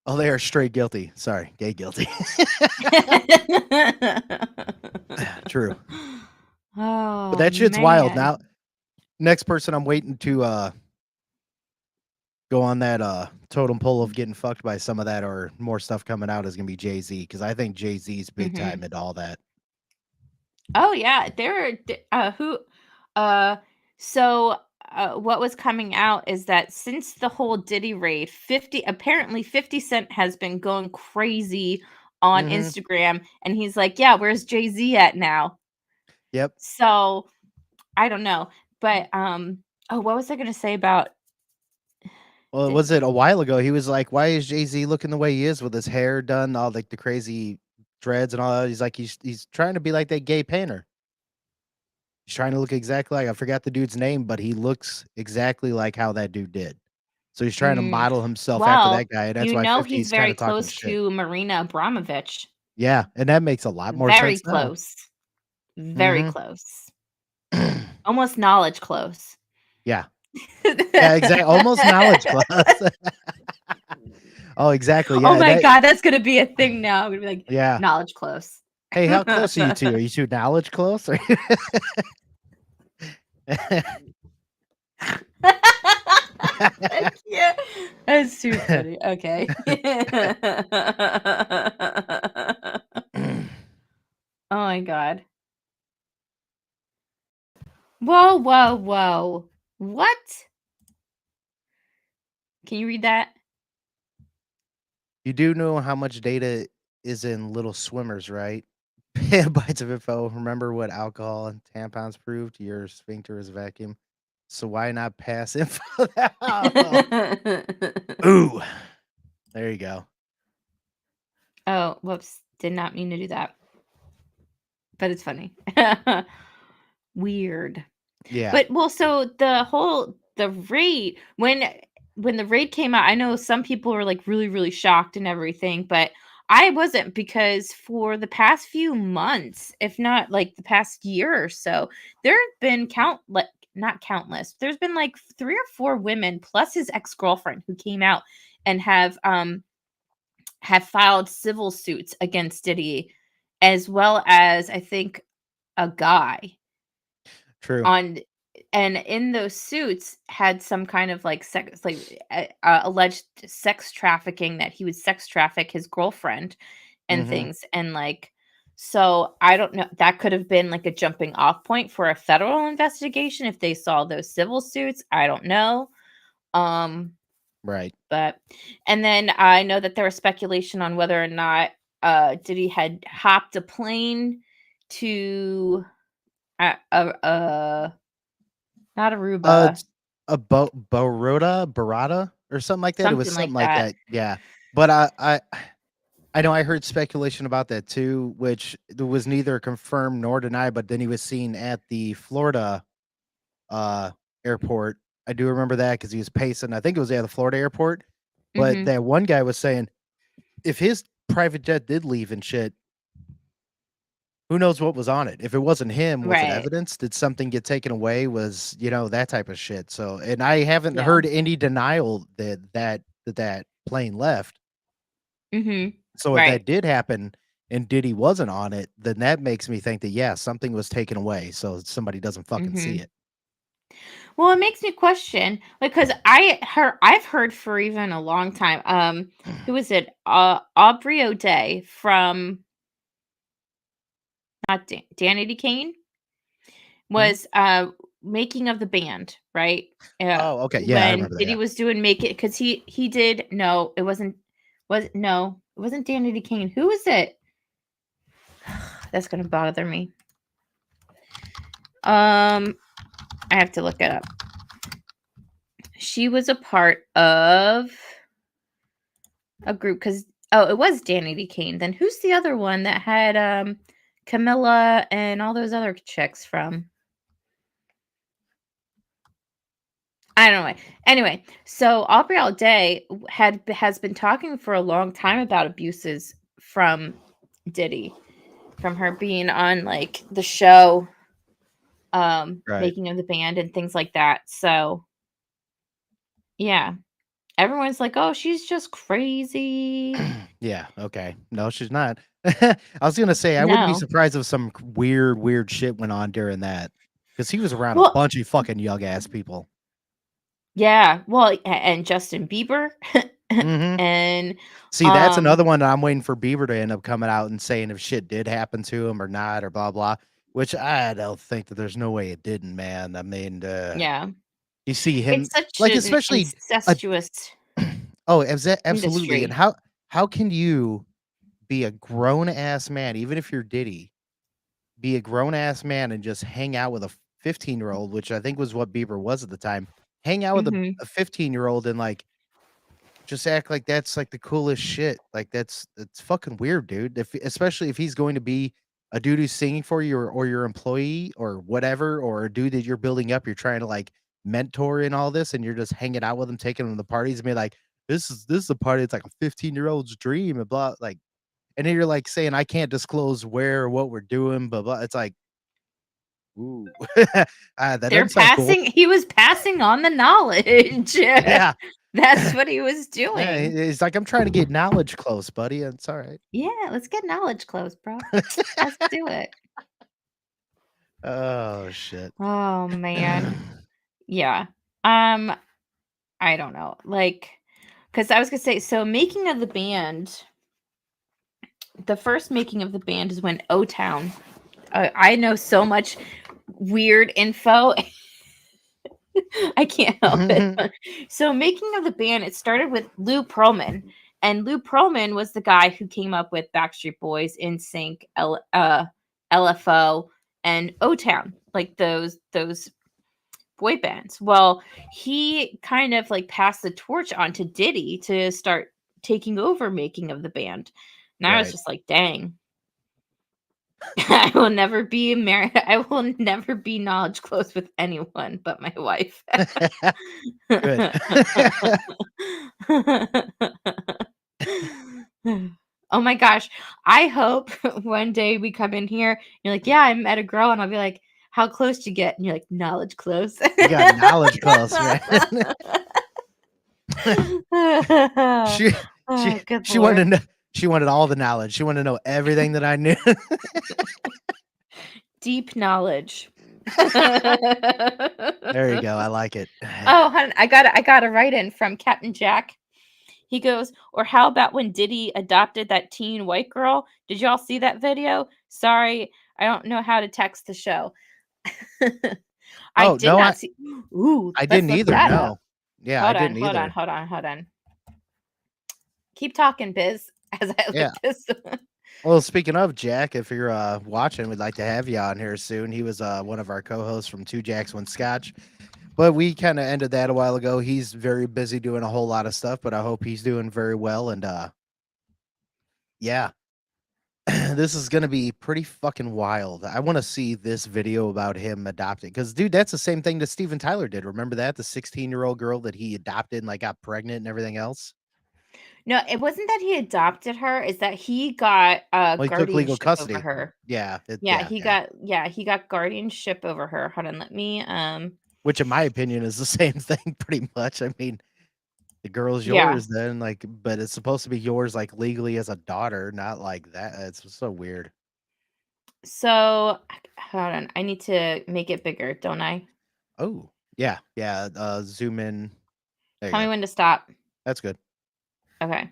Oh, they are straight guilty. Sorry, gay guilty. True. But Oh, that shit's wild. man. Now, next person I'm waiting to, go on that, totem pole of getting fucked by some of that or more stuff coming out is gonna be Jay-Z, because I think Jay-Z's big Mhm. time into all that. Oh, yeah, there are who uh, so, what was coming out is that since the whole Diddy raid, 50 Cent has been going crazy on Mhm. Instagram, and he's like, "Yeah, where's Jay-Z at now?" Yep. So, I don't know, but, oh, what was I gonna say about Well, Did was it a while ago? He was like, "Why is Jay-Z looking the way he is with his hair done, all like the crazy dreads and all that?" He's like, he's trying to be like that gay painter. He's trying to look exactly like, I forgot the dude's name, but he looks exactly like how that dude did. So he's trying to mm, model himself after that well, guy, and that's you why know 50 he's is very kinda talking close shit. to Marina Abramovich. Yeah, and that makes a lot more Very sense now. close. Very Mhm. close. Almost knowledge close. Yeah. Yeah, almost knowledge class. Oh, exactly, Oh yeah, my that god, that's gonna be a thing now. I'm gonna be like, yeah. knowledge close. "Hey, how close are you 2? Are you 2 knowledge close?" Or I can't. That's too funny. Okay. Oh my god. Whoa, whoa, whoa. What? Can you read that? You do know how much data is in little swimmers, right? Bytes of info. Remember what alcohol and tampons proved? Your sphincter is a vacuum. So why not pass info out? Ooh, there you go. Oh, whoops. Did not mean to do that. But it's funny. Weird. Yeah. But well, so the raid when the raid came out, I know some people were like really, really shocked and everything, but I wasn't because for the past few months, if not like the past year or so, there have been like not countless. There's been like 3 or 4 women plus his ex-girlfriend who came out and have filed civil suits against Diddy, as well as I think a guy True. on and in those suits had some kind of like sex like alleged sex trafficking that he would sex traffic his girlfriend and Mhm. things and like So I don't know. That could have been like a jumping off point for a federal investigation if they saw those civil suits. I don't know. Um, Right. but and then I know that there was speculation on whether or not Diddy had hopped a plane to not Aruba, It's a Barada or something like that. It was something something like like that. that. Yeah. But I know I heard speculation about that too, which there was neither confirmed nor denied, but then he was seen at the Florida uh airport. I do remember that because he was pacing. I think it was at the Florida airport. But Mhm. that one guy was saying if his private jet did leave and shit, who knows what was on it? If it wasn't him, was it Right. evidence? Did something get taken away? Was, that type of shit. So, and I haven't Yeah. heard any denial that plane left. Mhm. So if Right. that did happen and Diddy wasn't on it, then that makes me think that, yeah, something was taken away so somebody doesn't fucking see Mhm. it. Well, it makes me question because I've heard for even a long time. Who was it? Aubrey O'Day from not Danity Kane Mhm. was making of the band, right? Oh, okay. Yeah, I When remember that, Diddy yeah. was doing make it because he did no, it wasn't it wasn't Danity Kane. Who was it? That's gonna bother me. I have to look it up. She was a part of a group because it was Danny D. Kane. Then who's the other one that had Camilla and all those other chicks from? I don't know. Anyway, so Aubrey all day has been talking for a long time about abuses from Diddy, from her being on like the show, Right. making of the band and things like that. So yeah, everyone's like, "Oh, she's just crazy." Yeah, okay. No, she's not. I was gonna say, I wouldn't be No, surprised if some weird shit went on during that, because he was around a well, bunch of fucking young ass people. yeah, well, and Justin Bieber, Mhm. and, See, that's um another one that I'm waiting for Bieber to end up coming out and saying if shit did happen to him or not or blah blah, which I don't think that there's no way it didn't, man. I mean, yeah, you see him it's such like an especially a incestuous oh, absolutely. And industry. how can you be a grown ass man, even if you're Diddy, be a grown ass man and just hang out with a 15-year-old, which I think was what Bieber was at the time. Hang out with Mhm, a 15-year-old and like just act like that's, like, the coolest shit. Like, that's fucking weird, dude. If especially if he's going to be a dude who's singing for you or your employee or whatever, or a dude that you're building up, you're trying to, like, mentor in all this, and you're just hanging out with him, taking him to parties and be like, "This is a party, it's like a 15-year-old's dream," and blah, like and then you're, like, saying, "I can't disclose where or what we're doing," blah, blah. It's like, "Ooh." That doesn't sound cool. he was passing on the knowledge. Yeah. That's what he was Yeah, doing. it's like, "I'm trying to get knowledge close, buddy. It's alright." Yeah, let's get knowledge close, bro. Let's do it. Oh, shit. Oh, man. Yeah. Um, I don't know, like, because I was gonna say, so making of the band the first making of the band is when O-Town I know so much weird info. I can't help it. So, making of the band, it started with Lou Pearlman, and Lou Pearlman was the guy who came up with Backstreet Boys, NSYNC, LFO, and O-Town, like those boy bands. Well, he kind of like passed the torch on to Diddy to start taking over making of the band. And I was Right. just like, dang. I will never be married. I will never be knowledge close with anyone but my wife. Good. Oh my gosh. I hope one day we come in here, you're like, "Yeah, I met a girl," and I'll be like, "How close you get?" And you're like, "Knowledge close." You got knowledge close, man. She Oh, good she wanted to lord. know she wanted all the knowledge. She wanted to know everything that I knew. Deep knowledge. There you go, I like it. Oh, hon, I got a write-in from Captain Jack. He goes, "Or how about when Diddy adopted that teen white girl? Did y'all see that video? Sorry, I don't know how to text the show." I Oh did no, not see. Ooh, I let's didn't look either. that up. No, yeah, I Hold on, didn't hold on, either. hold on, hold on. Keep talking, Biz, as I look Yeah. this. Well, speaking of Jack, if you're watching, we'd like to have you on here soon. He was one of our co-hosts from Two Jacks One Scotch, but we kind of ended that a while ago. He's very busy doing a whole lot of stuff, but I hope he's doing very well. And yeah, this is gonna be pretty fucking wild. I want to see this video about him adopting, because dude, that's the same thing that Steven Tyler did. Remember that, the 16-year-old girl that he adopted and like got pregnant and everything else. No, it wasn't that he adopted her, it's that he got, Well, he took legal guardianship over custody. her. Yeah, Yeah, yeah, yeah. he got guardianship over her. Hold on, let me, Which, in my opinion, is the same thing, pretty much. I mean, the girl's yeah. yours then, like, but it's supposed to be yours, like, legally as a daughter, not like that. It's so weird. So, hold on, I need to make it bigger, don't I? Oh, yeah, yeah. Zoom in. There you Tell me go. when to stop. That's good. Okay.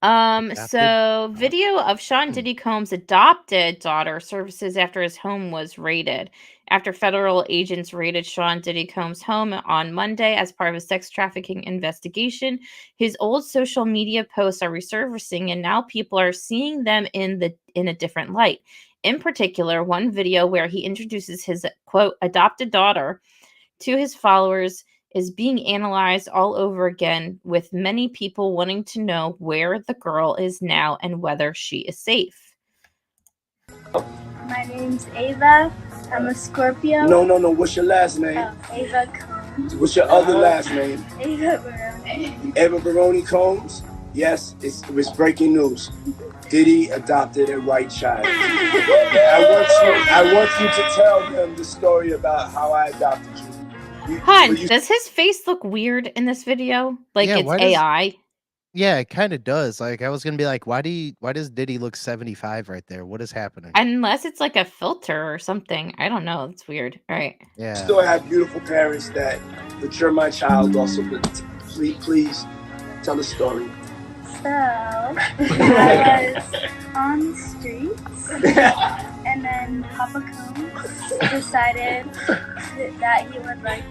Adopted So daughter. video of Sean Hmm. Diddy Combs' adopted daughter surfaces after his home was raided. After federal agents raided Sean Diddy Combs' home on Monday as part of a sex trafficking investigation, his old social media posts are resurfacing and now people are seeing them in a different light. In particular, one video where he introduces his quote adopted daughter to his followers is being analyzed all over again, with many people wanting to know where the girl is now and whether she is safe. My name's Ava. I'm a Scorpio. No. What's your last name? Ava Combs. What's your other last name? Ava Barone. Eva Baroni Combs? Yes, it was breaking news. Diddy adopted a white child. I want you to tell them the story about how I adopted you. Han, does his face look weird in this video? Like Yeah, it's why does AI? yeah, it kinda does. Like, I was gonna be like, why does Diddy look 75 right there? What is happening? Unless it's like a filter or something. I don't know. It's weird. All right. Yeah. still have beautiful parents but you're my child also. But please tell the story. So, I was on the streets, and then Papa Combs decided that he would like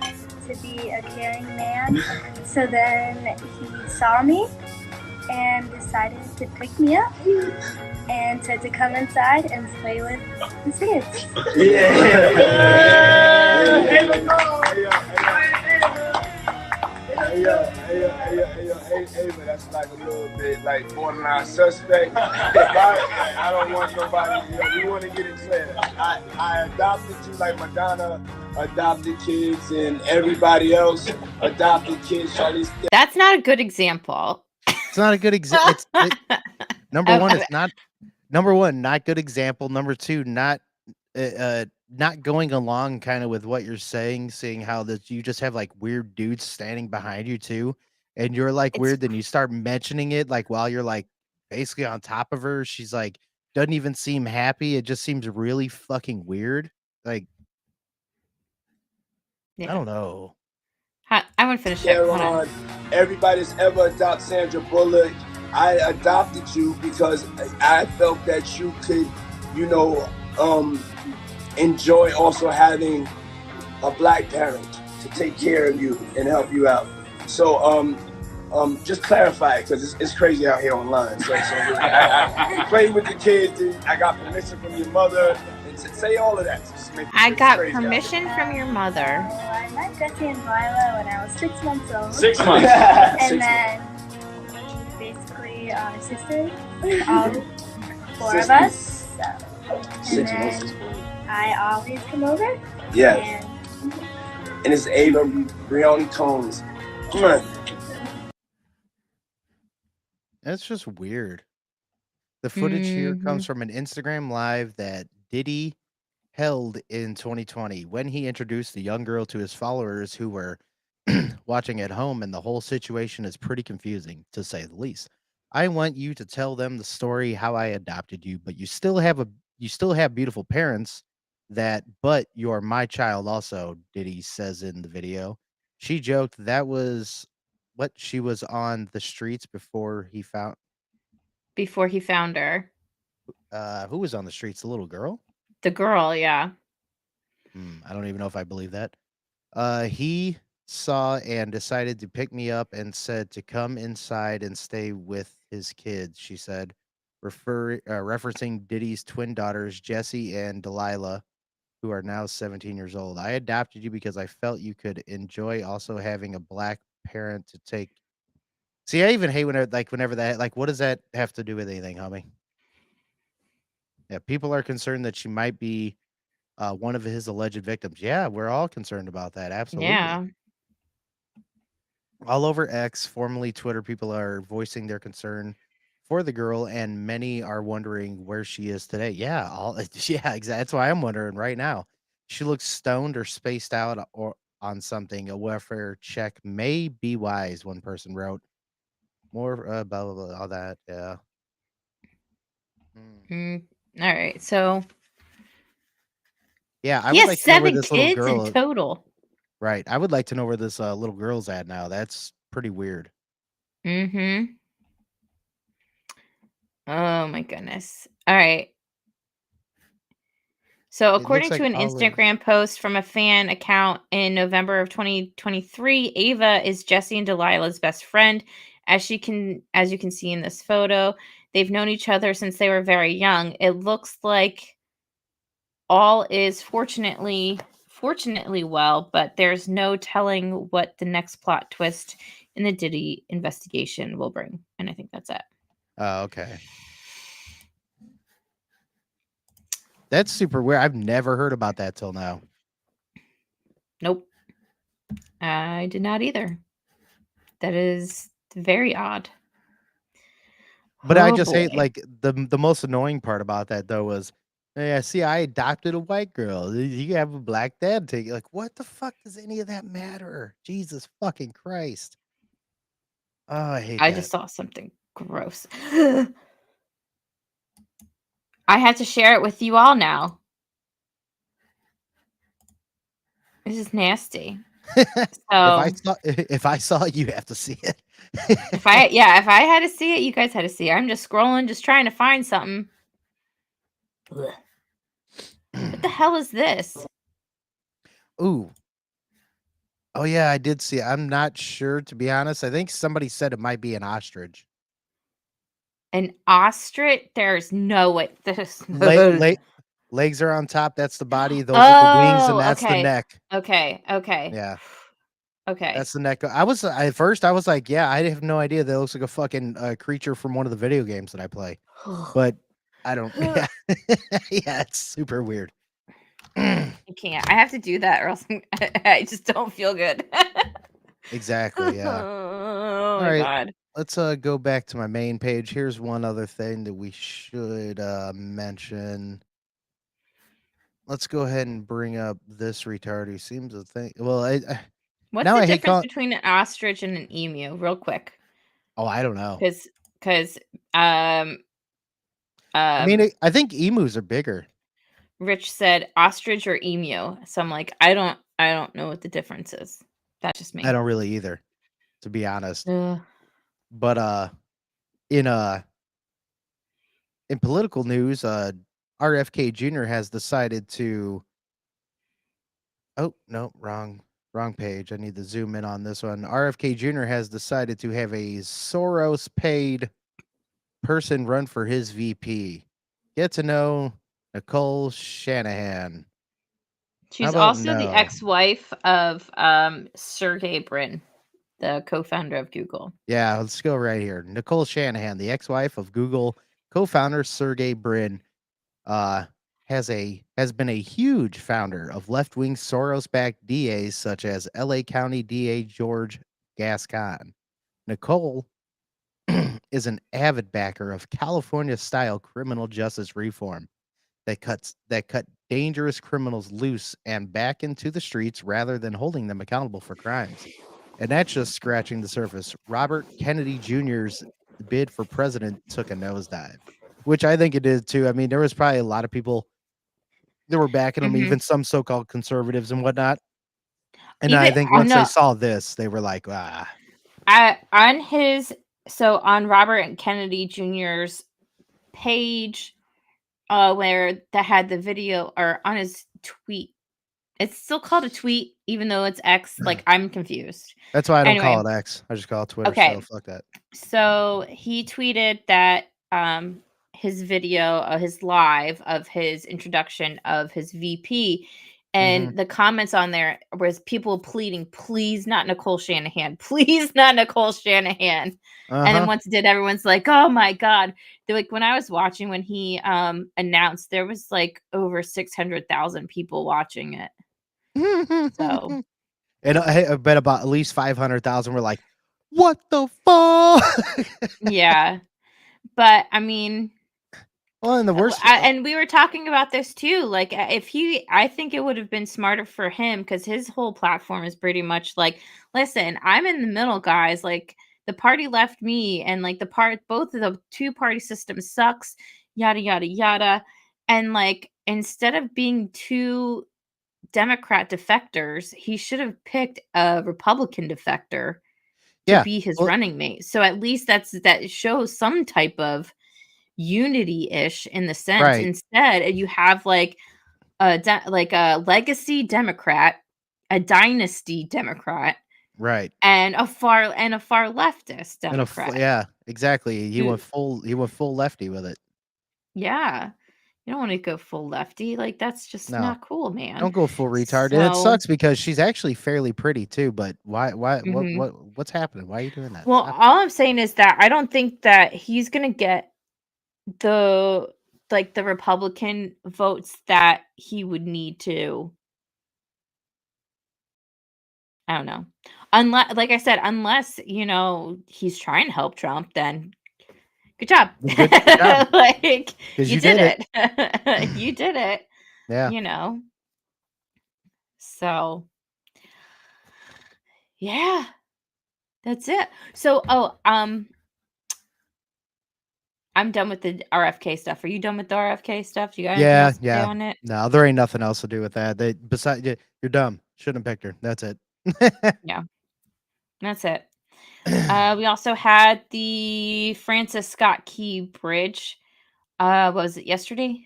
to be a caring man. So then he saw me and decided to pick me up and said to come inside and play with the kids. Hey, that's like a little bit like borderline suspect. I don't want nobody, we want to get it clear. I adopted you like Madonna adopted kids and everybody else adopted kids. Charlize. That's not a good example. It's not a good example. Number one, it's not number one, not good example. Number two, not going along kind of with what you're saying, seeing how that you just have like weird dudes standing behind you too, and you're like It's weird, then you start mentioning it like while you're like basically on top of her. She's like doesn't even seem happy. It just seems really fucking weird. Like, I yeah. don't know. I want to finish it. Hold on. Everybody that's ever adopted Sandra Bullock, I adopted you because I felt that you could, enjoy also having a black parent to take care of you and help you out. So just clarify it because it's crazy out here online. So I played with the kids and I got permission from your mother and say all of that. I got permission from your mother. I met Jesse and Lila when I was 6 months old. 6 months. And then basically sisters, all 4 of us. So. 6 months. I always come over. Yeah. And it's Ava Brioni Combs. Come on. That's just weird. The footage here comes from an Instagram live that Diddy held in 2020 when he introduced the young girl to his followers who were watching at home, and the whole situation is pretty confusing, to say the least. I want you to tell them the story how I adopted you, but you still have beautiful parents but you're my child also, Diddy says in the video. She joked what she was on the streets before he found her. who was on the streets? The little girl? The girl, yeah. I don't even know if I believe that. He saw and decided to pick me up and said to come inside and stay with his kids, she said, referencing Diddy's twin daughters, Jessie and Delilah, who are now 17 years old. I adopted you because I felt you could enjoy also having a black parent to take. See, I even hate whenever that, like, what does that have to do with anything, homie? Yeah, people are concerned that she might be one of his alleged victims. Yeah, we're all concerned about that. Absolutely. Yeah. All over X, formerly Twitter, people are voicing their concern for the girl, and many are wondering where she is today. Yeah, yeah, exactly. That's why I'm wondering right now. She looks stoned or spaced out or on something. A welfare check may be wise. One person wrote. More blah blah blah. All that. Yeah. All right. So Yeah, I he would has like to know where 7 this little kids in girl. total. Right. I would like to know where this little girl's at now. That's pretty weird. Mm-hmm. Oh my goodness. All right. So, It looks according to like an Instagram post from a fan account in November of 2023, Ava is Jesse and Delilah's best friend. As you can see in this photo, they've known each other since they were very young. It looks like all is fortunately well, but there's no telling what the next plot twist in the Diddy investigation will bring. And I think that's it. Oh, okay. That's super weird. I've never heard about that till now. Nope. I did not either. That is very odd. But I just hate, boy. like, the most annoying part about that, though, was, "Yeah, see, I adopted a white girl. You have a black dad take it." Like, what the fuck does any of that matter? Jesus fucking Christ. Oh, I hate I that. just saw something gross. I have to share it with you all now. This is nasty. So If I saw it, you have to see it. if I had to see it, you guys had to see it. I'm just scrolling, just trying to find something. Ugh. What the hell is this? Ooh. Oh, yeah, I did see it. I'm not sure, to be honest. I think somebody said it might be an ostrich. An ostrich? There's no way. This Legs are on top, that's the body, those are the wings, and that's the okay. neck. Okay. Yeah. Okay. That's the neck. At first I was like, yeah, I have no idea. That looks like a fucking creature from one of the video games that I play. But I don't. Yeah, yeah, it's super weird. You can't. I have to do that, or else I just don't feel good. Exactly. Yeah. Oh All my right. god. Let's go back to my main page. Here's one other thing that we should mention. Let's go ahead and bring up this retard who seems to think. Well, What's now the I hate difference between an ostrich and an emu? Real quick, Oh, I don't know. because I mean, I think emus are bigger. Rich said ostrich or emu. So I'm like, I don't know what the difference is. That's just me. I don't really either, to be honest. Ugh. But in political news, RFK Jr. has decided to. Oh no, wrong page. I need to zoom in on this one. RFK Jr. has decided to have a Soros-paid person run for his VP. Get to know Nicole Shanahan. She's also the ex-wife of Sergey Brin, the co-founder of Google. Yeah, let's go right here. Nicole Shanahan, the ex-wife of Google co-founder Sergey Brin, has been a huge founder of left-wing Soros-backed DAs such as LA County DA George Gascon. Nicole is an avid backer of California-style criminal justice reform that cut dangerous criminals loose and back into the streets rather than holding them accountable for crimes. And that's just scratching the surface. Robert Kennedy Jr.'s bid for president took a nosedive, which I think it did too. I mean, there was probably a lot of people that were backing him, even some so-called conservatives and whatnot. And I think once they saw this, they were like, ah. on Robert Kennedy Jr.'s page, where that had the video, or on his tweet. It's still called a tweet, even though it's X. Like, I'm confused. That's why I don't call Anyway, it X. I just call it Twitter. So okay. fuck that. So he tweeted that his video, his live of his introduction of his VP, and the comments on there was people pleading, please not Nicole Shanahan, please not Nicole Shanahan. And then once it did, everyone's like, oh my God. They're like, when I was watching, when he announced, there was like over 600,000 people watching it. So, and I bet about at least 500,000 were like, what the fuck? yeah. But I mean, well, and the worst, and we were talking about this too. Like, I think it would have been smarter for him, because his whole platform is pretty much like, listen, I'm in the middle, guys. Like, the party left me, and like both of the two party system sucks, yada yada yada. And like, instead of being two Democrat defectors, he should have picked a Republican defector to be his running mate. So at least that shows some type of unity-ish in the sense. Right. Instead, you have like a legacy Democrat, a dynasty Democrat, right, and a far leftist Democrat. yeah, exactly. He went full lefty with it. Yeah. You don't want to go full lefty. Like, that's just not cool, man. Don't go full retard. And it sucks because she's actually fairly pretty too, but why what's happening? Why are you doing that? Well, all I'm saying is that I don't think that he's going to get the Republican votes that he would need to. I don't know. Unless, like I said, he's trying to help Trump, then good job. Good job. Like, you did it. You did it. Yeah. So, yeah. That's it. So, I'm done with the RFK stuff. Are you done with the RFK stuff? You got anything else to say on it? No, there ain't nothing else to do with that. Besides, you're dumb. Shouldn't have picked her. That's it. Yeah, that's it. We also had the Francis Scott Key Bridge. Was it yesterday?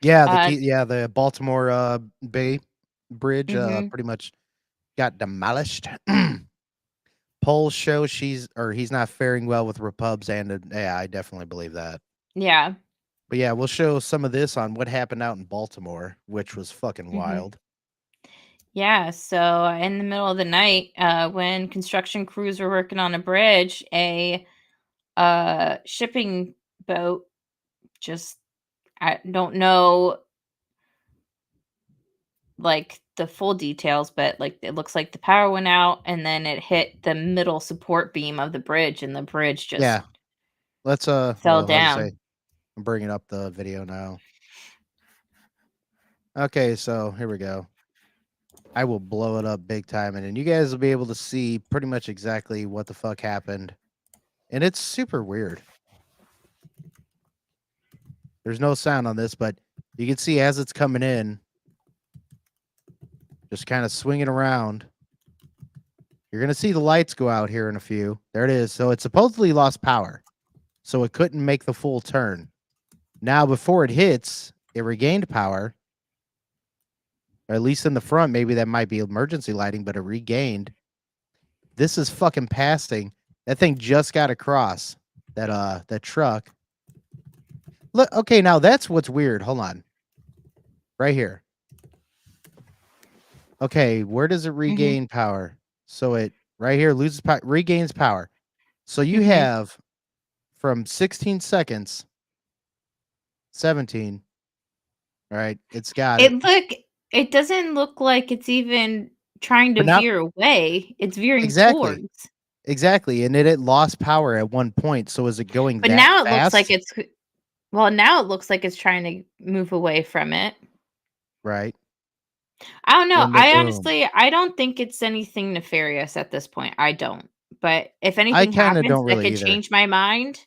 Yeah, the Baltimore Bay Bridge pretty much got demolished. Polls show he's not faring well with Repubs, and yeah, I definitely believe that. Yeah. But yeah, we'll show some of this on what happened out in Baltimore, which was fucking wild. Yeah, so in the middle of the night, when construction crews were working on a bridge, a shipping boat I don't know like the full details, but like it looks like the power went out and then it hit the middle support beam of the bridge, and the bridge just let's fell down. I'm bringing up the video now. Okay, so here we go. I will blow it up big time, and then you guys will be able to see pretty much exactly what the fuck happened. And it's super weird. There's no sound on this, but you can see as it's coming in, just kind of swinging around. You're going to see the lights go out here in a few. There it is. So it supposedly lost power, so it couldn't make the full turn. Now, before it hits, it regained power. Or at least in the front, maybe that might be emergency lighting, but it regained. This is fucking passing. That thing just got across that truck. Look, okay, now that's what's weird. Hold on. Right here. Okay, where does it regain power? So it right here loses power, regains power. So you have from 16 seconds, 17. All right, it's got it. It doesn't look like it's even trying to veer away. It's veering towards. Exactly, and it lost power at one point. So is it going but that now it fast? now it looks like it's trying to move away from it. Right. I don't know. I don't think it's anything nefarious at this point. I don't. But if anything happens that could change my mind,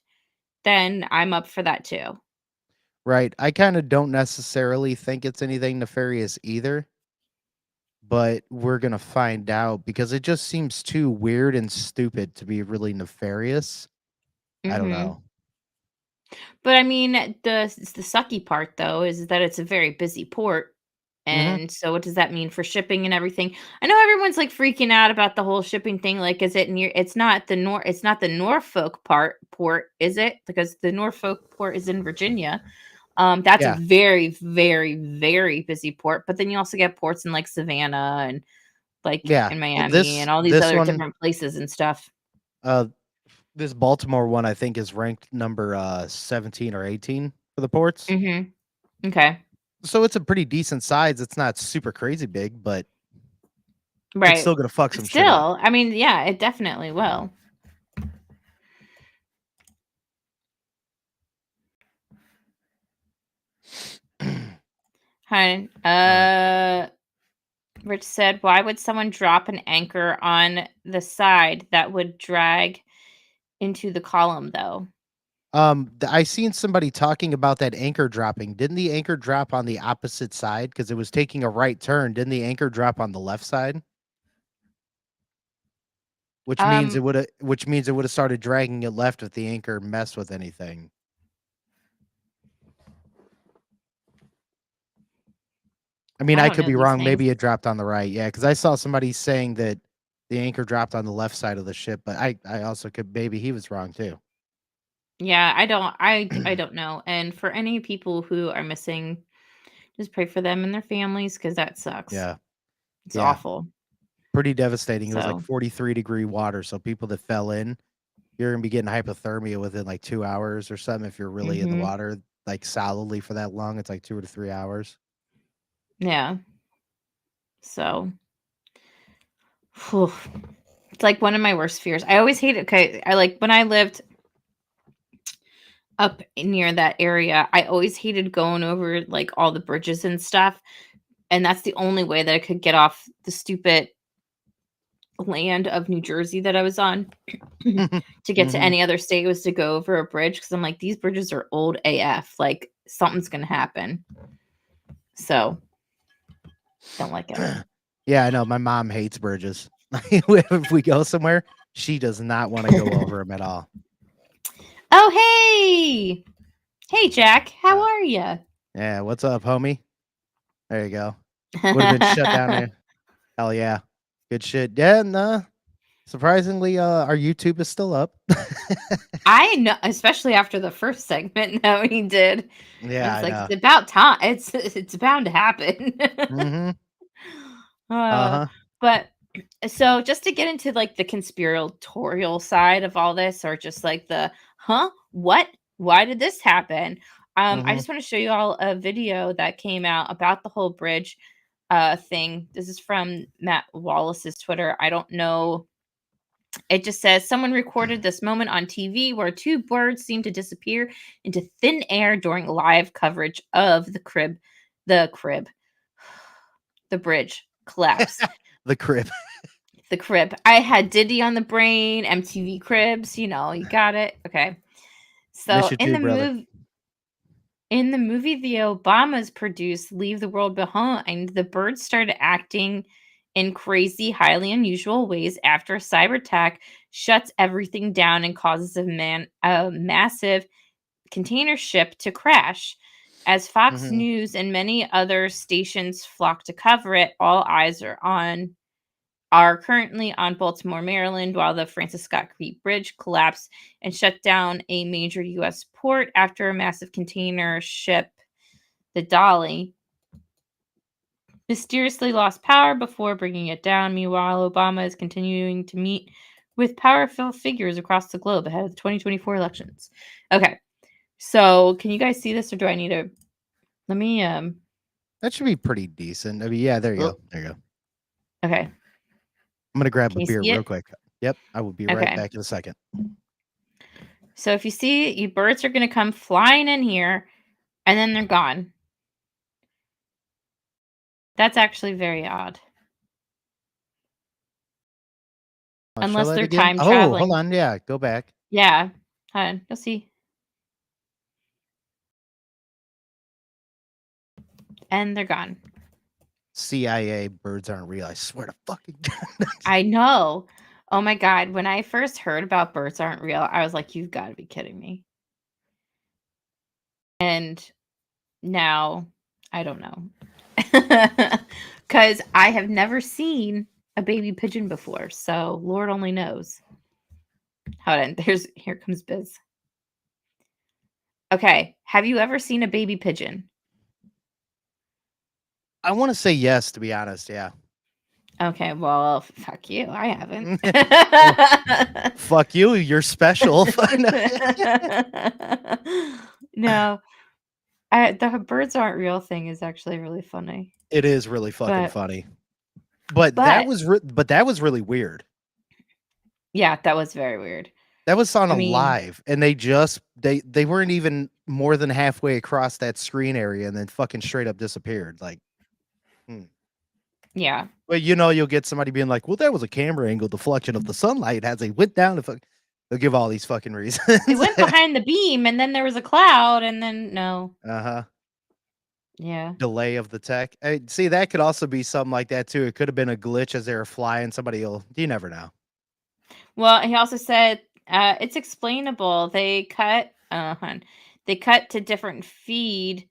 then I'm up for that too. Right. I kind of don't necessarily think it's anything nefarious either. but we're gonna find out because it just seems too weird and stupid to be really nefarious. I don't Mhm. know. But I mean, the sucky part though is that it's a very busy port. Mhm. And so what does that mean for shipping and everything? I know everyone's like freaking out about the whole shipping thing. Like, is it near it's not the Norfolk port, is it? Because the Norfolk port is in Virginia. That's a Yeah. very, very, very busy port. But then you also get ports in like Savannah and like Yeah. in Well, Miami this and all these this other one, different places and stuff. uh, this Baltimore one, I think, is ranked number 17 or 18 for the ports. Mhm. Okay. So it's a pretty decent size. It's not super crazy big, but it's Right. still gonna fuck But some shit up. still, I mean, yeah, it definitely will. Hi. Rich said, "Why would someone drop an anchor on the side that would drag into the column, though?" I seen somebody talking about that anchor dropping. Didn't the anchor drop on the opposite side because it was taking a right turn? Didn't the anchor drop on the left side? Um, Which means it would have started dragging it left if the anchor messed with anything. I mean, I I don't could know be these wrong. things. Maybe it dropped on the right. Yeah, because I saw somebody saying that the anchor dropped on the left side of the ship, but I also could maybe he was wrong too. Yeah, I don't know. And for any people who are missing, just pray for them and their families because that sucks. Yeah, It's yeah, awful. pretty devastating. It was like So, 43-degree water, so people that fell in, you're gonna be getting hypothermia within like 2 hours or something if you're really in the mhm. water like solidly for that long. It's like 2 to 3 hours. Yeah. So, whew. It's like one of my worst fears. I always hated. Okay, I like when I lived up near that area, I always hated going over like all the bridges and stuff. And that's the only way that I could get off the stupid land of New Jersey that I was on to get to hmm any other state was to go over a bridge because I'm like, these bridges are old AF. Like something's gonna happen. So don't like it. Yeah, I know. My mom hates bridges. If we go somewhere, she does not want to go over them at all. Oh hey! Hey Jack, how Yeah. are you? Yeah, what's up, homie? There you go. Would have been shut down there. Hell yeah. Good shit. Yeah, nah. Surprisingly, our YouTube is still up. I know, especially after the first segment that we did. I Yeah, was I like, know. it's about time. It's bound to happen. Mhm. uh, Uh-huh. but so just to get into like the conspiratorial side of all this, or just like the what? Why did this happen? I Mhm. just want to show you all a video that came out about the whole bridge thing. This is from Matt Wallace's Twitter. I don't know, it just says someone recorded this moment on TV where two birds seemed to disappear into thin air during live coverage of the crib, the bridge collapse. The crib. The crib. I had Diddy on the brain, MTV Cribs, you got it. Okay. Miss So you too, brother. in the movie the Obamas produced Leave the World Behind, the birds started acting in crazy, highly unusual ways after a cyber attack shuts everything down and causes a massive container ship to crash. As Fox Mhm. News and many other stations flock to cover it, all eyes are currently on Baltimore, Maryland, while the Francis Scott Key Bridge collapsed and shut down a major U.S. port after a massive container ship, the Dolly, mysteriously lost power before bringing it down. Meanwhile, Obama is continuing to meet with powerful figures across the globe ahead of the 2024 elections. Okay, so can you guys see this, or do I need to? Let me. That should be pretty decent. I mean, yeah, there you Oh, go. There you go. okay. I'm gonna grab Can a you beer see real it? quick. Yep, I will be right Okay. back in a second. So if you see, you birds are going to come flying in here, and then they're gone. That's actually very odd. Wanna show Unless that they're again? time Oh, hold traveling. on. Yeah, go back. Yeah. Hold on. You'll see. And they're gone. CIA birds aren't real. I swear to fucking God. I know. Oh my God. When I first heard about birds aren't real, I was like, you've got to be kidding me. And now I don't know. Because I have never seen a baby pigeon before. So Lord only knows. Hold on. Here comes Biz. Okay. Have you ever seen a baby pigeon? I want to say yes, to be honest. Yeah. Okay, well, fuck you. I haven't. Fuck you. You're special. No, the birds aren't real thing is actually really funny. It is really fucking But- funny. But that was really weird. Yeah, that was very weird. That was on I a mean- live, and they weren't even more than halfway across that screen area, and then fucking straight up disappeared. Like, Yeah. well, you'll get somebody being like, "Well, that was a camera angle deflection of the sunlight as they went down the fuck." They'll give all these fucking reasons. It went behind the beam, and then there was a cloud, and then no. Yeah. Delay of the tech. See, that could also be something like that too. It could have been a glitch as they were flying. You never know. Well, he also said it's explainable. They cut to different feed,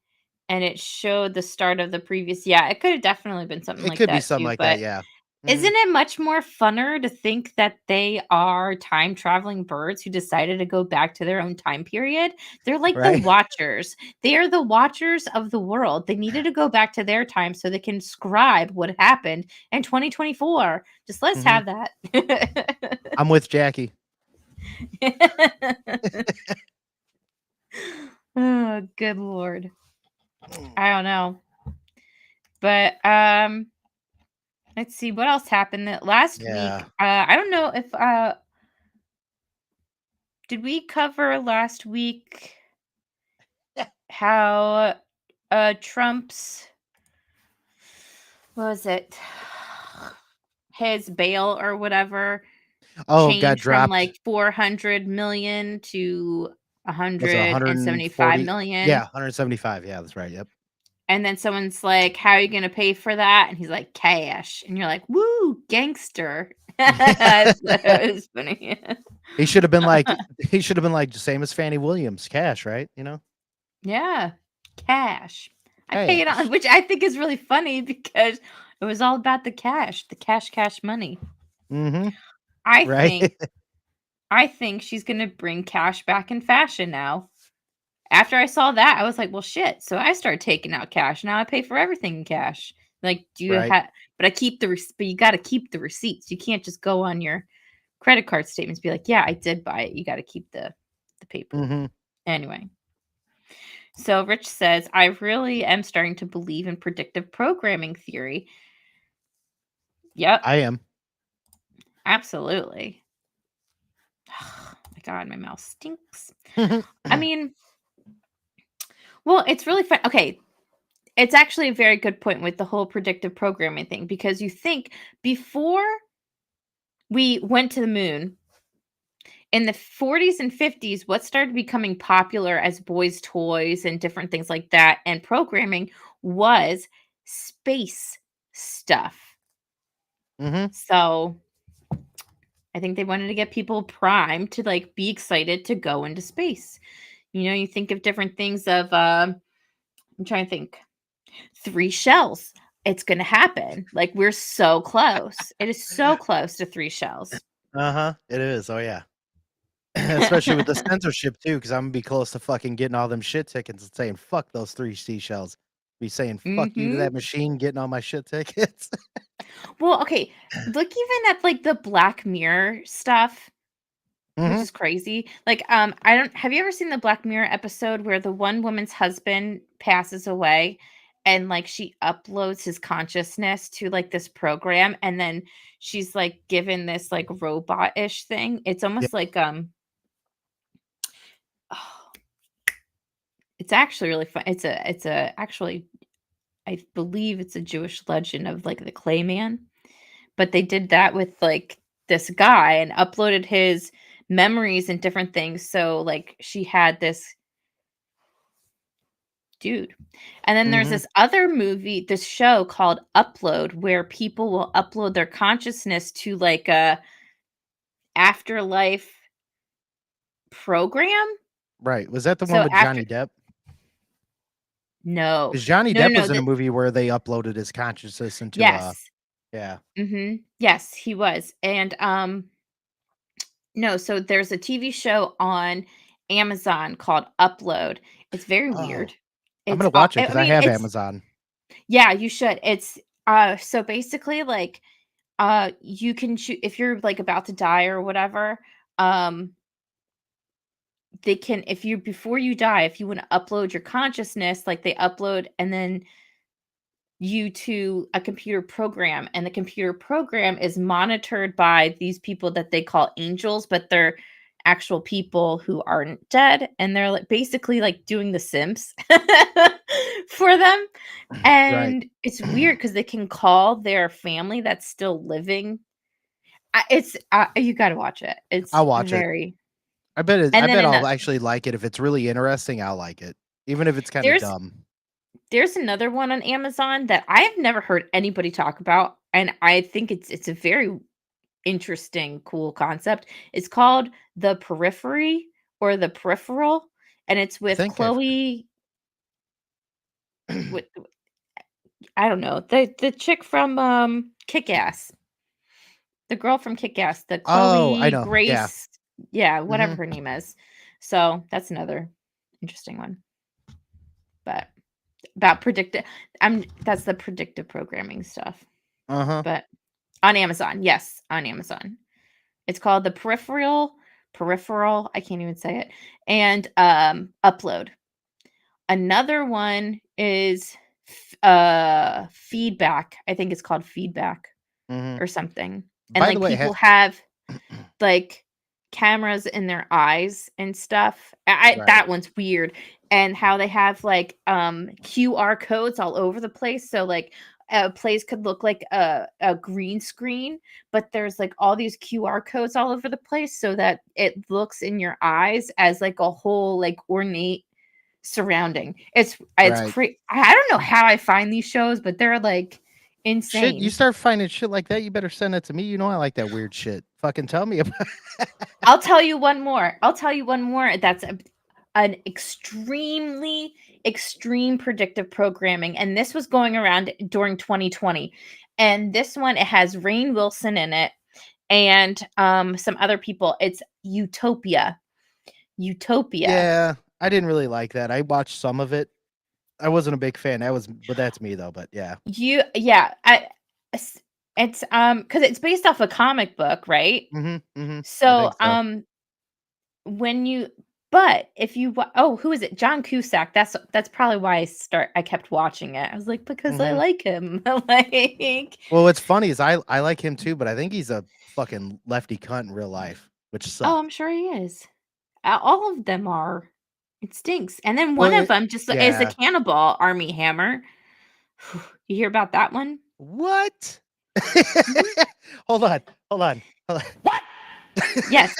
and it showed the start of the previous. Yeah, it could have definitely been something It like could that be something too, like but that. Yeah. isn't it much more funner to think that they are time traveling birds who decided to go back to their own time period? They're like the Right. watchers. They are the watchers of the world. They needed to go back to their time so they can scribe what happened in 2024. Just let's have that. I'm with Jackie. Oh, good Lord. I don't know. But let's see what else happened last Yeah. week. I don't know if did we cover last week how Trump's what was it? His bail or whatever Got changed from dropped. like 400 million to Was it 175 million. Yeah, 175. Yeah, that's right. Yep. And then someone's like, how are you going to pay for that? And he's like, cash. And you're like, woo, gangster. That was funny. He should have been like same as Fannie Williams, cash, right? Yeah, cash. I pay it Cash. on, which I think is really funny because it was all about the cash money. Mm-hmm. I think she's going to bring cash back in fashion now. After I saw that, I was like, well, shit. So I started taking out cash. Now I pay for everything in cash. Like, do you have, but I keep but you got to keep the receipts. You can't just go on your credit card statements, be like, yeah, I did buy it. You got to keep the paper. Mm-hmm. Anyway. So Rich says, I really am starting to believe in predictive programming theory. Yep. I am. Absolutely. Oh my God, my mouth stinks. I mean, well, it's really fun. Okay. It's actually a very good point with the whole predictive programming thing, because you think before we went to the moon in the 40s and 50s, what started becoming popular as boys' toys and different things like that and programming was space stuff. Mm-hmm. So I think they wanted to get people primed to like be excited to go into space. You think of different things of I'm trying to think. 3 shells. It's going to happen. Like, we're so close. It is so close to 3 shells. It is. Oh yeah. Especially with the censorship too, because I'm gonna be close to fucking getting all them shit tickets and saying fuck those 3 seashells. Be saying fuck you to that machine, getting all my shit tickets. Well, okay. Look even at like the Black Mirror stuff, which is crazy. Like, have you ever seen the Black Mirror episode where the one woman's husband passes away and like she uploads his consciousness to like this program, and then she's like given this like robot-ish thing? It's almost like it's actually really fun. It's actually, I believe it's a Jewish legend of like the clay man, but they did that with like this guy and uploaded his memories and different things. So like she had this dude. And then there's Mhm. this other movie, this show called Upload, where people will upload their consciousness to like a afterlife program. Right. Was that the one So with after Johnny Depp? no, Because Johnny no, no, Depp no. was in a movie where they uploaded his consciousness into Yes, yeah. yes, he was, and no. So there's a TV show on Amazon called Upload. It's very Oh, weird. I'm It's gonna watch it I because I mean, have it's Amazon. yeah, you should. It's so basically like you can choose if you're like about to die or whatever. Um, they can if you before you die, if you want to upload your consciousness, like they upload and then you to a computer program, and the computer program is monitored by these people that they call angels, but they're actual people who aren't dead, and they're like basically like doing the Sims for them. Right. And it's weird because they can call their family that's still living. It's you got to watch it. It's I'll watch it. very. I And then bet I'll actually like it. If it's really interesting, I'll like it. Even if it's kind of there's dumb. there's another one on Amazon that I've never heard anybody talk about, and I think it's a very interesting, cool concept. It's called The Periphery or The Peripheral, and it's I with think I've Chloe. With, I don't know the chick from Kick Ass, the girl from Kick Ass, the Oh, I Chloe know. Yeah. Grace, yeah, whatever Mhm. her name is. So that's another interesting one. But about predictive, that's the predictive programming stuff. Uh-huh. But on Amazon, yes, on Amazon. It's called The Peripheral, I can't even say it, and, Upload. Another one is Feedback, I think it's called Feedback Mhm. or something, and, By the like, way, people have, like, cameras in their eyes and stuff. I right. that one's weird, and how they have, like, QR codes all over the place, so, like, a place could look like a green screen, but there's, like, all these QR codes all over the place so that it looks in your eyes as, like, a whole, like, ornate surrounding. It's Right. cra I don't know how I find these shows, but they're, like, Shit, you insane. start finding shit like that, you better send it to me. You know I like that weird shit. Fucking tell me about I'll tell you one more. I'll tell you one more that's an extremely extreme predictive programming, and this was going around during 2020. And this one, it has Rainn Wilson in it and some other people. It's Utopia. Utopia. Yeah, I didn't really like that. I watched some of it. I wasn't a big fan. But that's me though, but yeah. Yeah, it's because it's based off a comic book, right? Mhm. Mhm. I So think so. when you but if you oh, who is it? John Cusack. That's probably why I kept watching it. I was like, because I Mhm. like him. Like, Well, what's funny is I like him too, but I think he's a fucking lefty cunt in real life, which oh, sucks. I'm sure he is. All of them are. It stinks. And then Well, one of them just is a yeah. cannibal, Army Hammer. You hear about that one? What? Mhm. Hold on. Hold on. Hold on. What? Yes.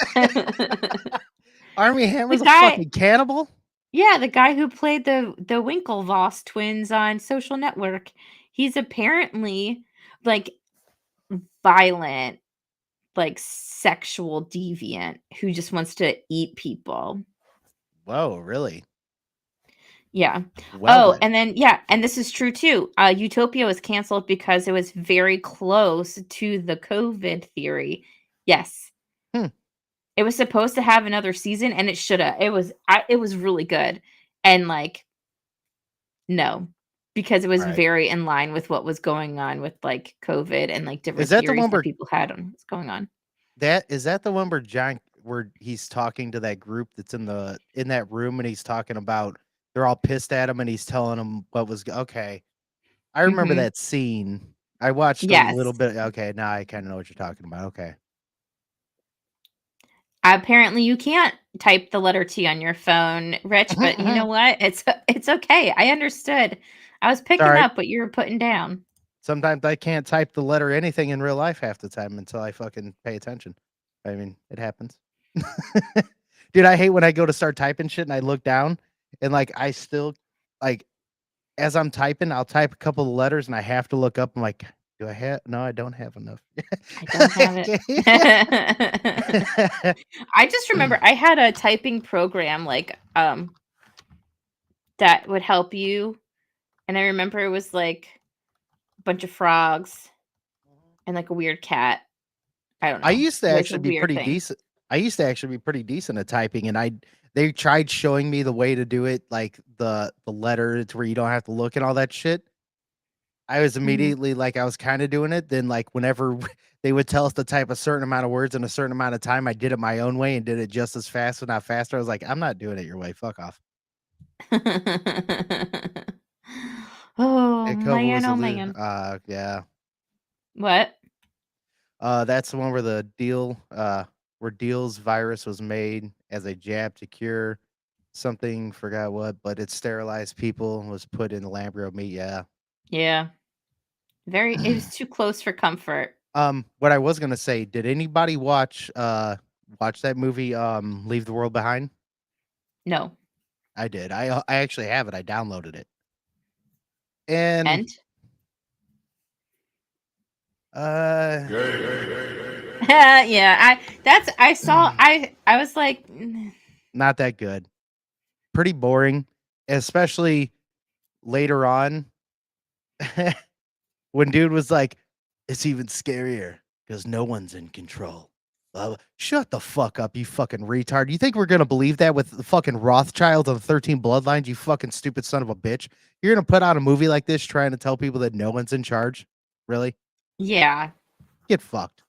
Army The Hammer's a guy fucking cannibal? yeah, the guy who played the Winklevoss twins on Social Network. He's apparently, like, violent, like, sexual deviant who just wants to eat people. Whoa, really? Yeah. Well Oh, then. and then yeah, and this is true too. Utopia was canceled because it was very close to the COVID theory. Yes. Hmm. It was supposed to have another season and it shoulda. It was really good. And like no, because it was Right. very in line with what was going on with like COVID and like Is different that the theories one that where people had on what's going on. the one where he's talking to that group that's in that room and he's talking about they're all pissed at him and he's telling them okay. I remember Mhm. that scene. I watched a little Yes. bit. Okay, now I kind of know what you're talking about. Okay. Apparently, you can't type the letter T on your phone, Rich, but you know what? It's okay. I understood. I was It's all picking right. up what you were putting down. Sometimes I can't type the letter anything in real life half the time until I fucking pay attention. I mean, it happens. Dude, I hate when I go to start typing shit and I look down and like I still like as I'm typing, I'll type a couple of letters and I have to look up. I'm like, do I have? No, I don't have enough. I don't have it. I just remember I had a typing program that would help you, and I remember it was like a bunch of frogs and like a weird cat. I don't know. I used to It was a actually be weird pretty thing. decent. I used to actually be pretty decent at typing, and they tried showing me the way to do it, like the letter to where you don't have to look and all that shit. I was immediately like, I was kind of doing it. Then, like, whenever they would tell us to type a certain amount of words in a certain amount of time, I did it my own way and did it just as fast, if not faster. I was like, I'm not doing it your way. Fuck off. Oh A couple man, was oh man. yeah. What? That's the one where Deal's virus was made as a jab to cure something, forgot what, but it sterilized people and was put in the lamb meat. Yeah. Yeah. It was too close for comfort. What I was gonna say, did anybody watch that movie, Leave the World Behind? No. I did. I actually have it. I downloaded it. And And uh yeah, I saw I was like not that good. Pretty boring, especially later on when dude was like, it's even scarier because no one's in control. Shut the fuck up, you fucking retard. You think we're gonna believe that with the fucking Rothschilds on the 13 bloodlines, you fucking stupid son of a bitch? You're gonna put out a movie like this trying to tell people that no one's in charge? Really? yeah. Get fucked.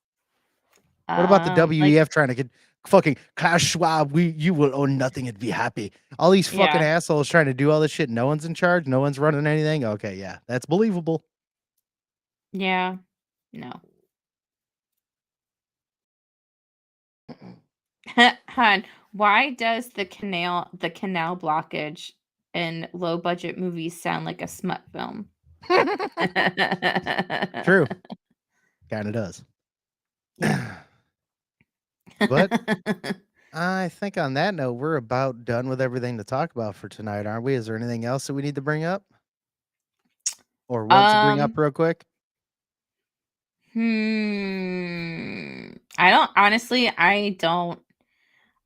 What about the Like WEF trying to get fucking Klaus Schwab? You will own nothing and be happy. All these fucking yeah. assholes trying to do all this shit. No one's in charge. No one's running anything. Okay, yeah, that's believable. Yeah. No. Hun, why does the canal blockage in low budget movies sound like a smut film? True. Kind of does. Yeah. But I think on that note, we're about done with everything to talk about for tonight, aren't we? Is there anything else that we need to bring up or want to bring up real quick? I don't honestly, I don't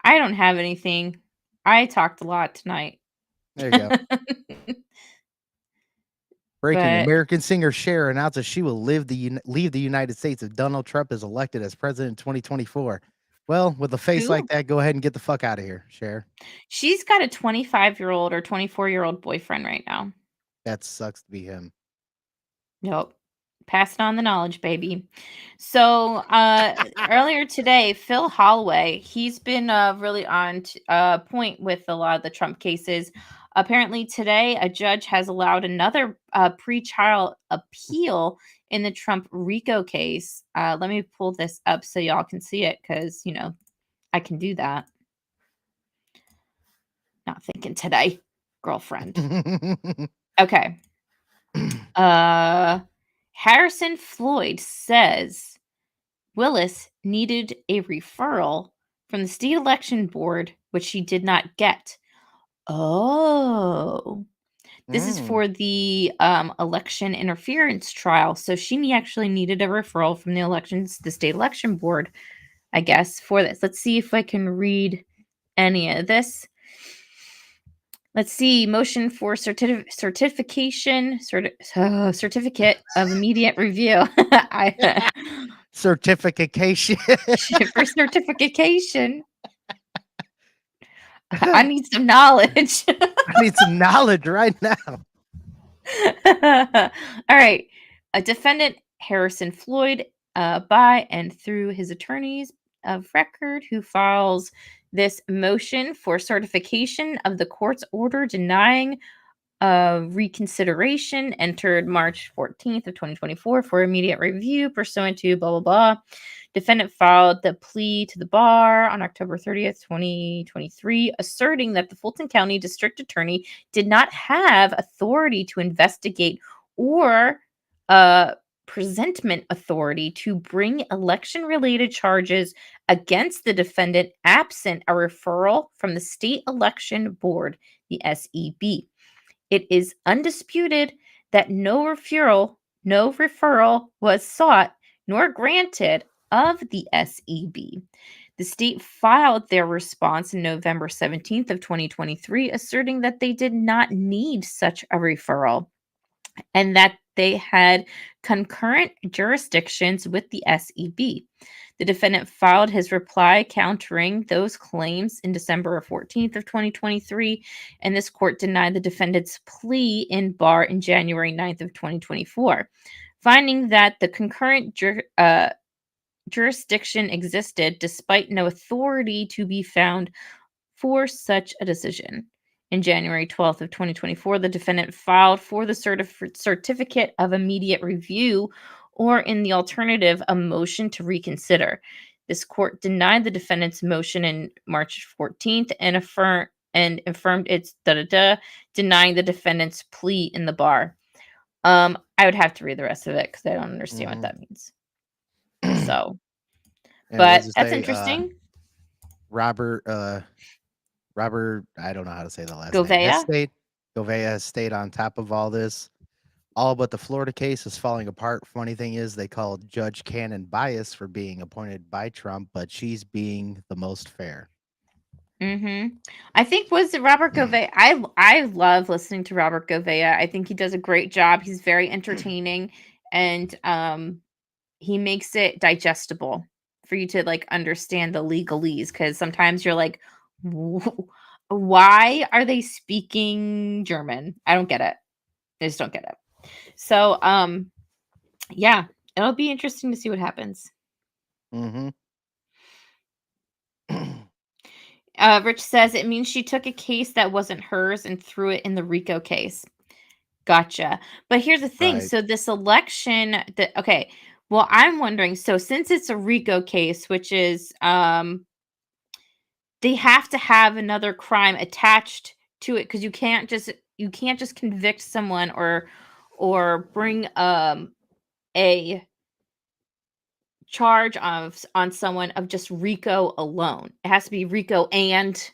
have anything. I talked a lot tonight. There you go. Breaking: But American singer Cher announces she will leave the United States if Donald Trump is elected as president in 2024. Well, with a face like that, go ahead and get the fuck out of here, Cher. She's got a 25-year-old or 24-year-old boyfriend right now. That sucks to be him. Nope. Passing on the knowledge, baby. So earlier today, Phil Holloway, he's been really on point with a lot of the Trump cases. Apparently today, a judge has allowed another pre-trial appeal in the Trump RICO case. Let me pull this up so y'all can see it because, I can do that. Not thinking today, girlfriend. Okay. Harrison Floyd says Willis needed a referral from the state election board, which she did not get. Oh, this is for the election interference trial. So she actually needed a referral from the state election board, I guess, for this. Let's see if I can read any of this. Let's see. Motion for certification, certificate of immediate review. Certification. For certification. I need some knowledge. I need some knowledge right now. All right. A defendant, Harrison Floyd, by and through his attorneys of record, who files this motion for certification of the court's order denying reconsideration, entered March 14th of 2024 for immediate review pursuant to blah, blah, blah. Defendant filed the plea to the bar on October 30th, 2023, asserting that the Fulton County District Attorney did not have authority to investigate or presentment authority to bring election-related charges against the defendant absent a referral from the State Election Board, the SEB. It is undisputed that no referral was sought nor granted of the SEB. The state filed their response on November 17th of 2023, asserting that they did not need such a referral and that they had concurrent jurisdictions with the SEB. The defendant filed his reply countering those claims in December 14th of 2023, and this court denied the defendant's plea in bar in January 9th of 2024, finding that the concurrent jurisdiction existed despite no authority to be found for such a decision. In January 12th of 2024, the defendant filed for the certificate of immediate review, or in the alternative, a motion to reconsider. This court denied the defendant's motion in March 14th and affirmed its denying the defendant's plea in the bar. I would have to read the rest of it because I don't understand what that means. So, And but what's it that's say? interesting. Robert, I don't know how to say the last Gouveia? name. Gouveia has stayed on top of all this. All but the Florida case is falling apart. Funny thing is, they called Judge Cannon biased for being appointed by Trump, but she's being the most fair. I think was it Robert Gouveia. I love listening to Robert Gouveia. I think he does a great job. He's very entertaining, and he makes it digestible for you to like understand the legalese. Because sometimes you're like, why are they speaking German? I don't get it. I just don't get it. So, yeah, it'll be interesting to see what happens. Rich says it means she took a case that wasn't hers and threw it in the RICO case. Gotcha. But here's the thing. Right. So this election okay. Well, I'm wondering, so since it's a RICO case, which is they have to have another crime attached to it, because you can't just convict someone or bring a charge on someone of just RICO alone. It has to be RICO and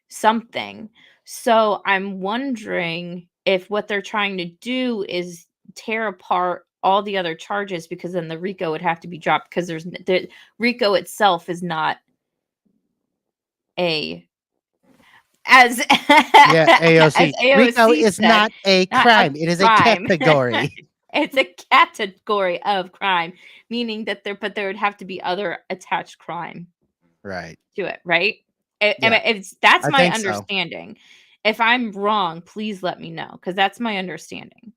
something. So I'm wondering if what they're trying to do is tear apart all the other charges, because then the RICO would have to be dropped, because the RICO itself is not as AOC. RICO is said, not a crime. It is a category. It's a category of crime, meaning that there would have to be other attached crime right to it, right? That's I my think so. understanding. If I'm wrong, please let me know, because that's my understanding.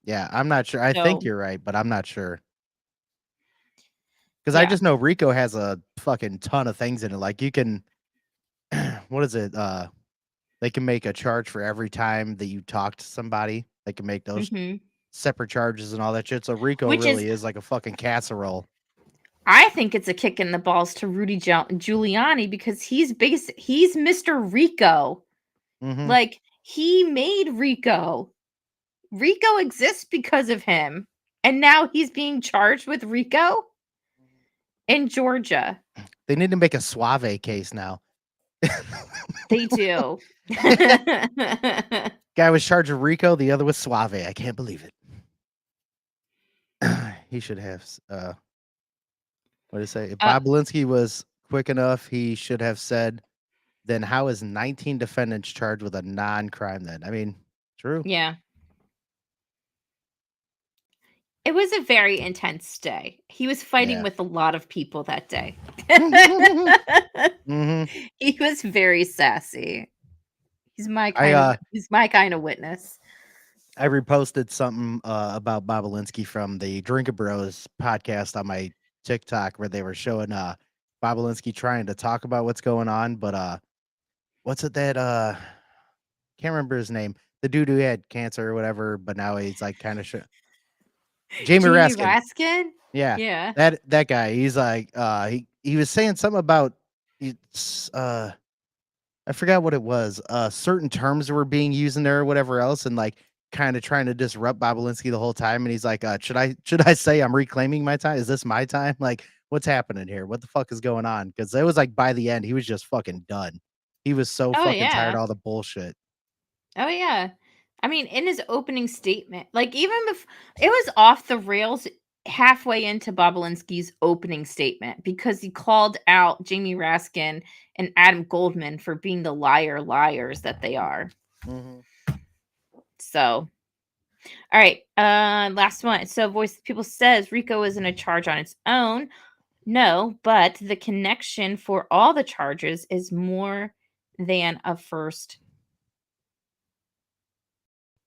Yeah, I'm not sure. I think you're right, but I'm not sure. Because Yeah. I just know RICO has a fucking ton of things in it. Like you can, what is it? They can make a charge for every time that you talk to somebody. They can make those separate charges and all that shit. So RICO really is like a fucking casserole. I think it's a kick in the balls to Rudy Giuliani, because he's Mr. RICO. Like, he made RICO. RICO exists because of him. And now he's being charged with RICO in Georgia. They need to make a Suave case now. They do. Guy was charged with RICO, the other was Suave. I can't believe it. He should have what did it say? If Bob Linsky was quick enough, he should have said, then how is 19 defendants charged with a non-crime then? I mean, true. Yeah. It was a very intense day. He was fighting with a lot of people that day. He was very sassy. He's my kind of witness. I reposted something about Bob Linsky from the Drinker Bros podcast on my TikTok, where they were showing Bob Linsky trying to talk about what's going on, but what's it that can't remember his name, the dude who had cancer or whatever, but now he's like kind of Jamie Raskin. Yeah. That guy, he's like he was saying something about I forgot what it was. Certain terms were being used in there or whatever else, and like kind of trying to disrupt Bob Linsky the whole time. And he's like, should I say I'm reclaiming my time? Is this my time? Like, what's happening here? What the fuck is going on? Because it was like by the end, he was just fucking done. He was so fucking tired of all the bullshit. Oh yeah. I mean, in his opening statement, like even before it was off the rails halfway into Bobulinski's opening statement because he called out Jamie Raskin and Adam Goldman for being the liars that they are. Mhm. So, all right, last one. So, Voice People says Rico isn't a charge on its own. No, but the connection for all the charges is more than a first.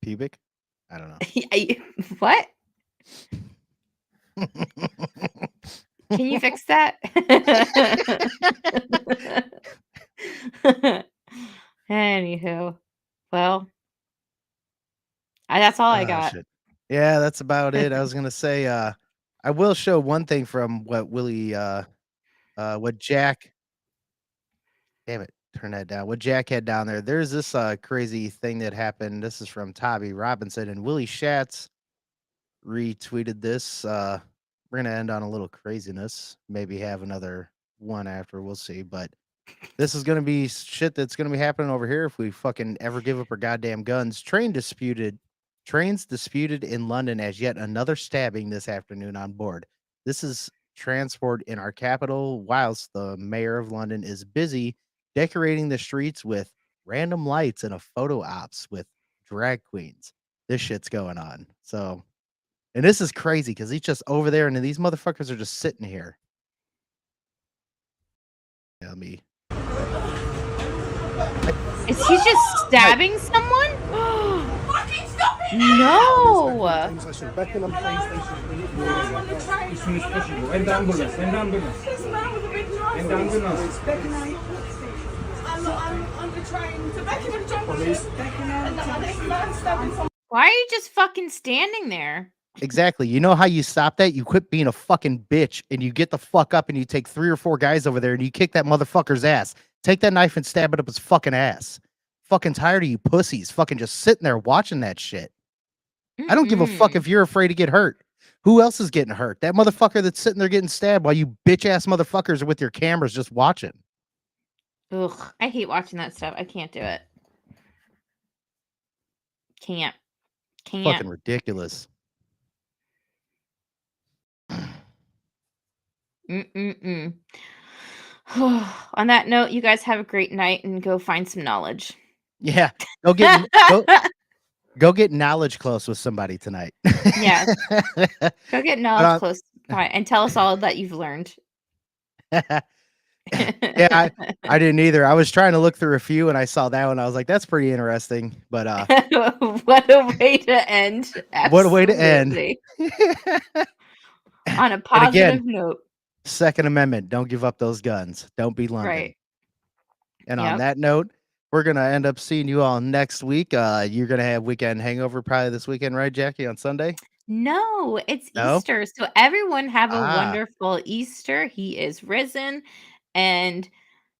Pubic? I don't know. What? Can you fix that? Anywho, well, that's all I got. Shit. Yeah, that's about it. I was gonna say, I will show one thing from what Willie, what Jack. Damn it, turn that down. What Jack had down there. There's this crazy thing that happened. This is from Tabby Robinson and Willie Schatz retweeted this. We're gonna end on a little craziness. Maybe have another one after. We'll see. But this is gonna be shit that's gonna be happening over here if we fucking ever give up our goddamn guns. Trains disputed in London as yet another stabbing this afternoon on board. This is transport in our capital, whilst the mayor of London is busy decorating the streets with random lights and a photo ops with drag queens. This shit's going on. So, and this is crazy because he's just over there, and then these motherfuckers are just sitting here. Yeah, me. Is he just stabbing someone? No. Beckenham train station. As soon as possible. End the ambulance. End the ambulance. End the ambulance. I'm on the train to Beckenham Junction. And this man stabbing someone. Why are you just fucking standing there? Exactly. You know how you stop that? You quit being a fucking bitch and you get the fuck up and you take 3 or 4 guys over there and you kick that motherfucker's ass. Take that knife and stab it up his fucking ass. Fucking tired of you pussies fucking just sitting there watching that shit. I don't give a fuck if you're afraid to get hurt. Who else is getting hurt? That motherfucker that's sitting there getting stabbed while you bitch ass motherfuckers are with your cameras just watching. Ugh, I hate watching that stuff. I can't do it. Can't. Fucking ridiculous. On that note, you guys have a great night and go find some knowledge. Yeah. Go get knowledge close with somebody tonight. Yeah. Go get knowledge close and tell us all that you've learned. Yeah, I didn't either. I was trying to look through a few and I saw that one. I was like, that's pretty interesting. But what a way to end. Absolutely. What a way to end. On a positive note. Second Amendment, don't give up those guns. Don't be London. Right. And on that note, we're going to end up seeing you all next week. You're going to have weekend hangover probably this weekend, right, Jackie, on Sunday? No, it's Easter. So everyone have a wonderful Easter. He is risen. And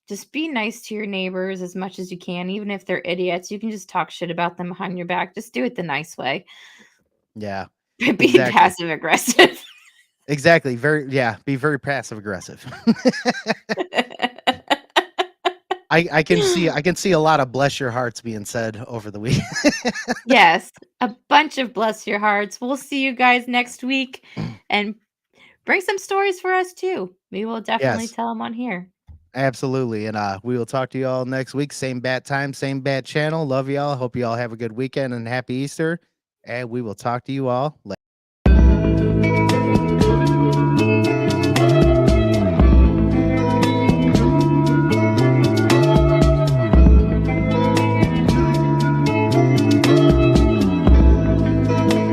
just be nice to your neighbors as much as you can. Even if they're idiots, you can just talk shit about them behind your back. Just do it the nice way. Yeah. Be passive aggressive. Exactly. Be very passive aggressive. I can see a lot of bless your hearts being said over the week. Yes, a bunch of bless your hearts. We'll see you guys next week and bring some stories for us too. We will definitely tell them on here. Absolutely. And we will talk to you all next week. Same bat time, same bat channel. Love y'all. Hope you all have a good weekend and happy Easter. And we will talk to you all later.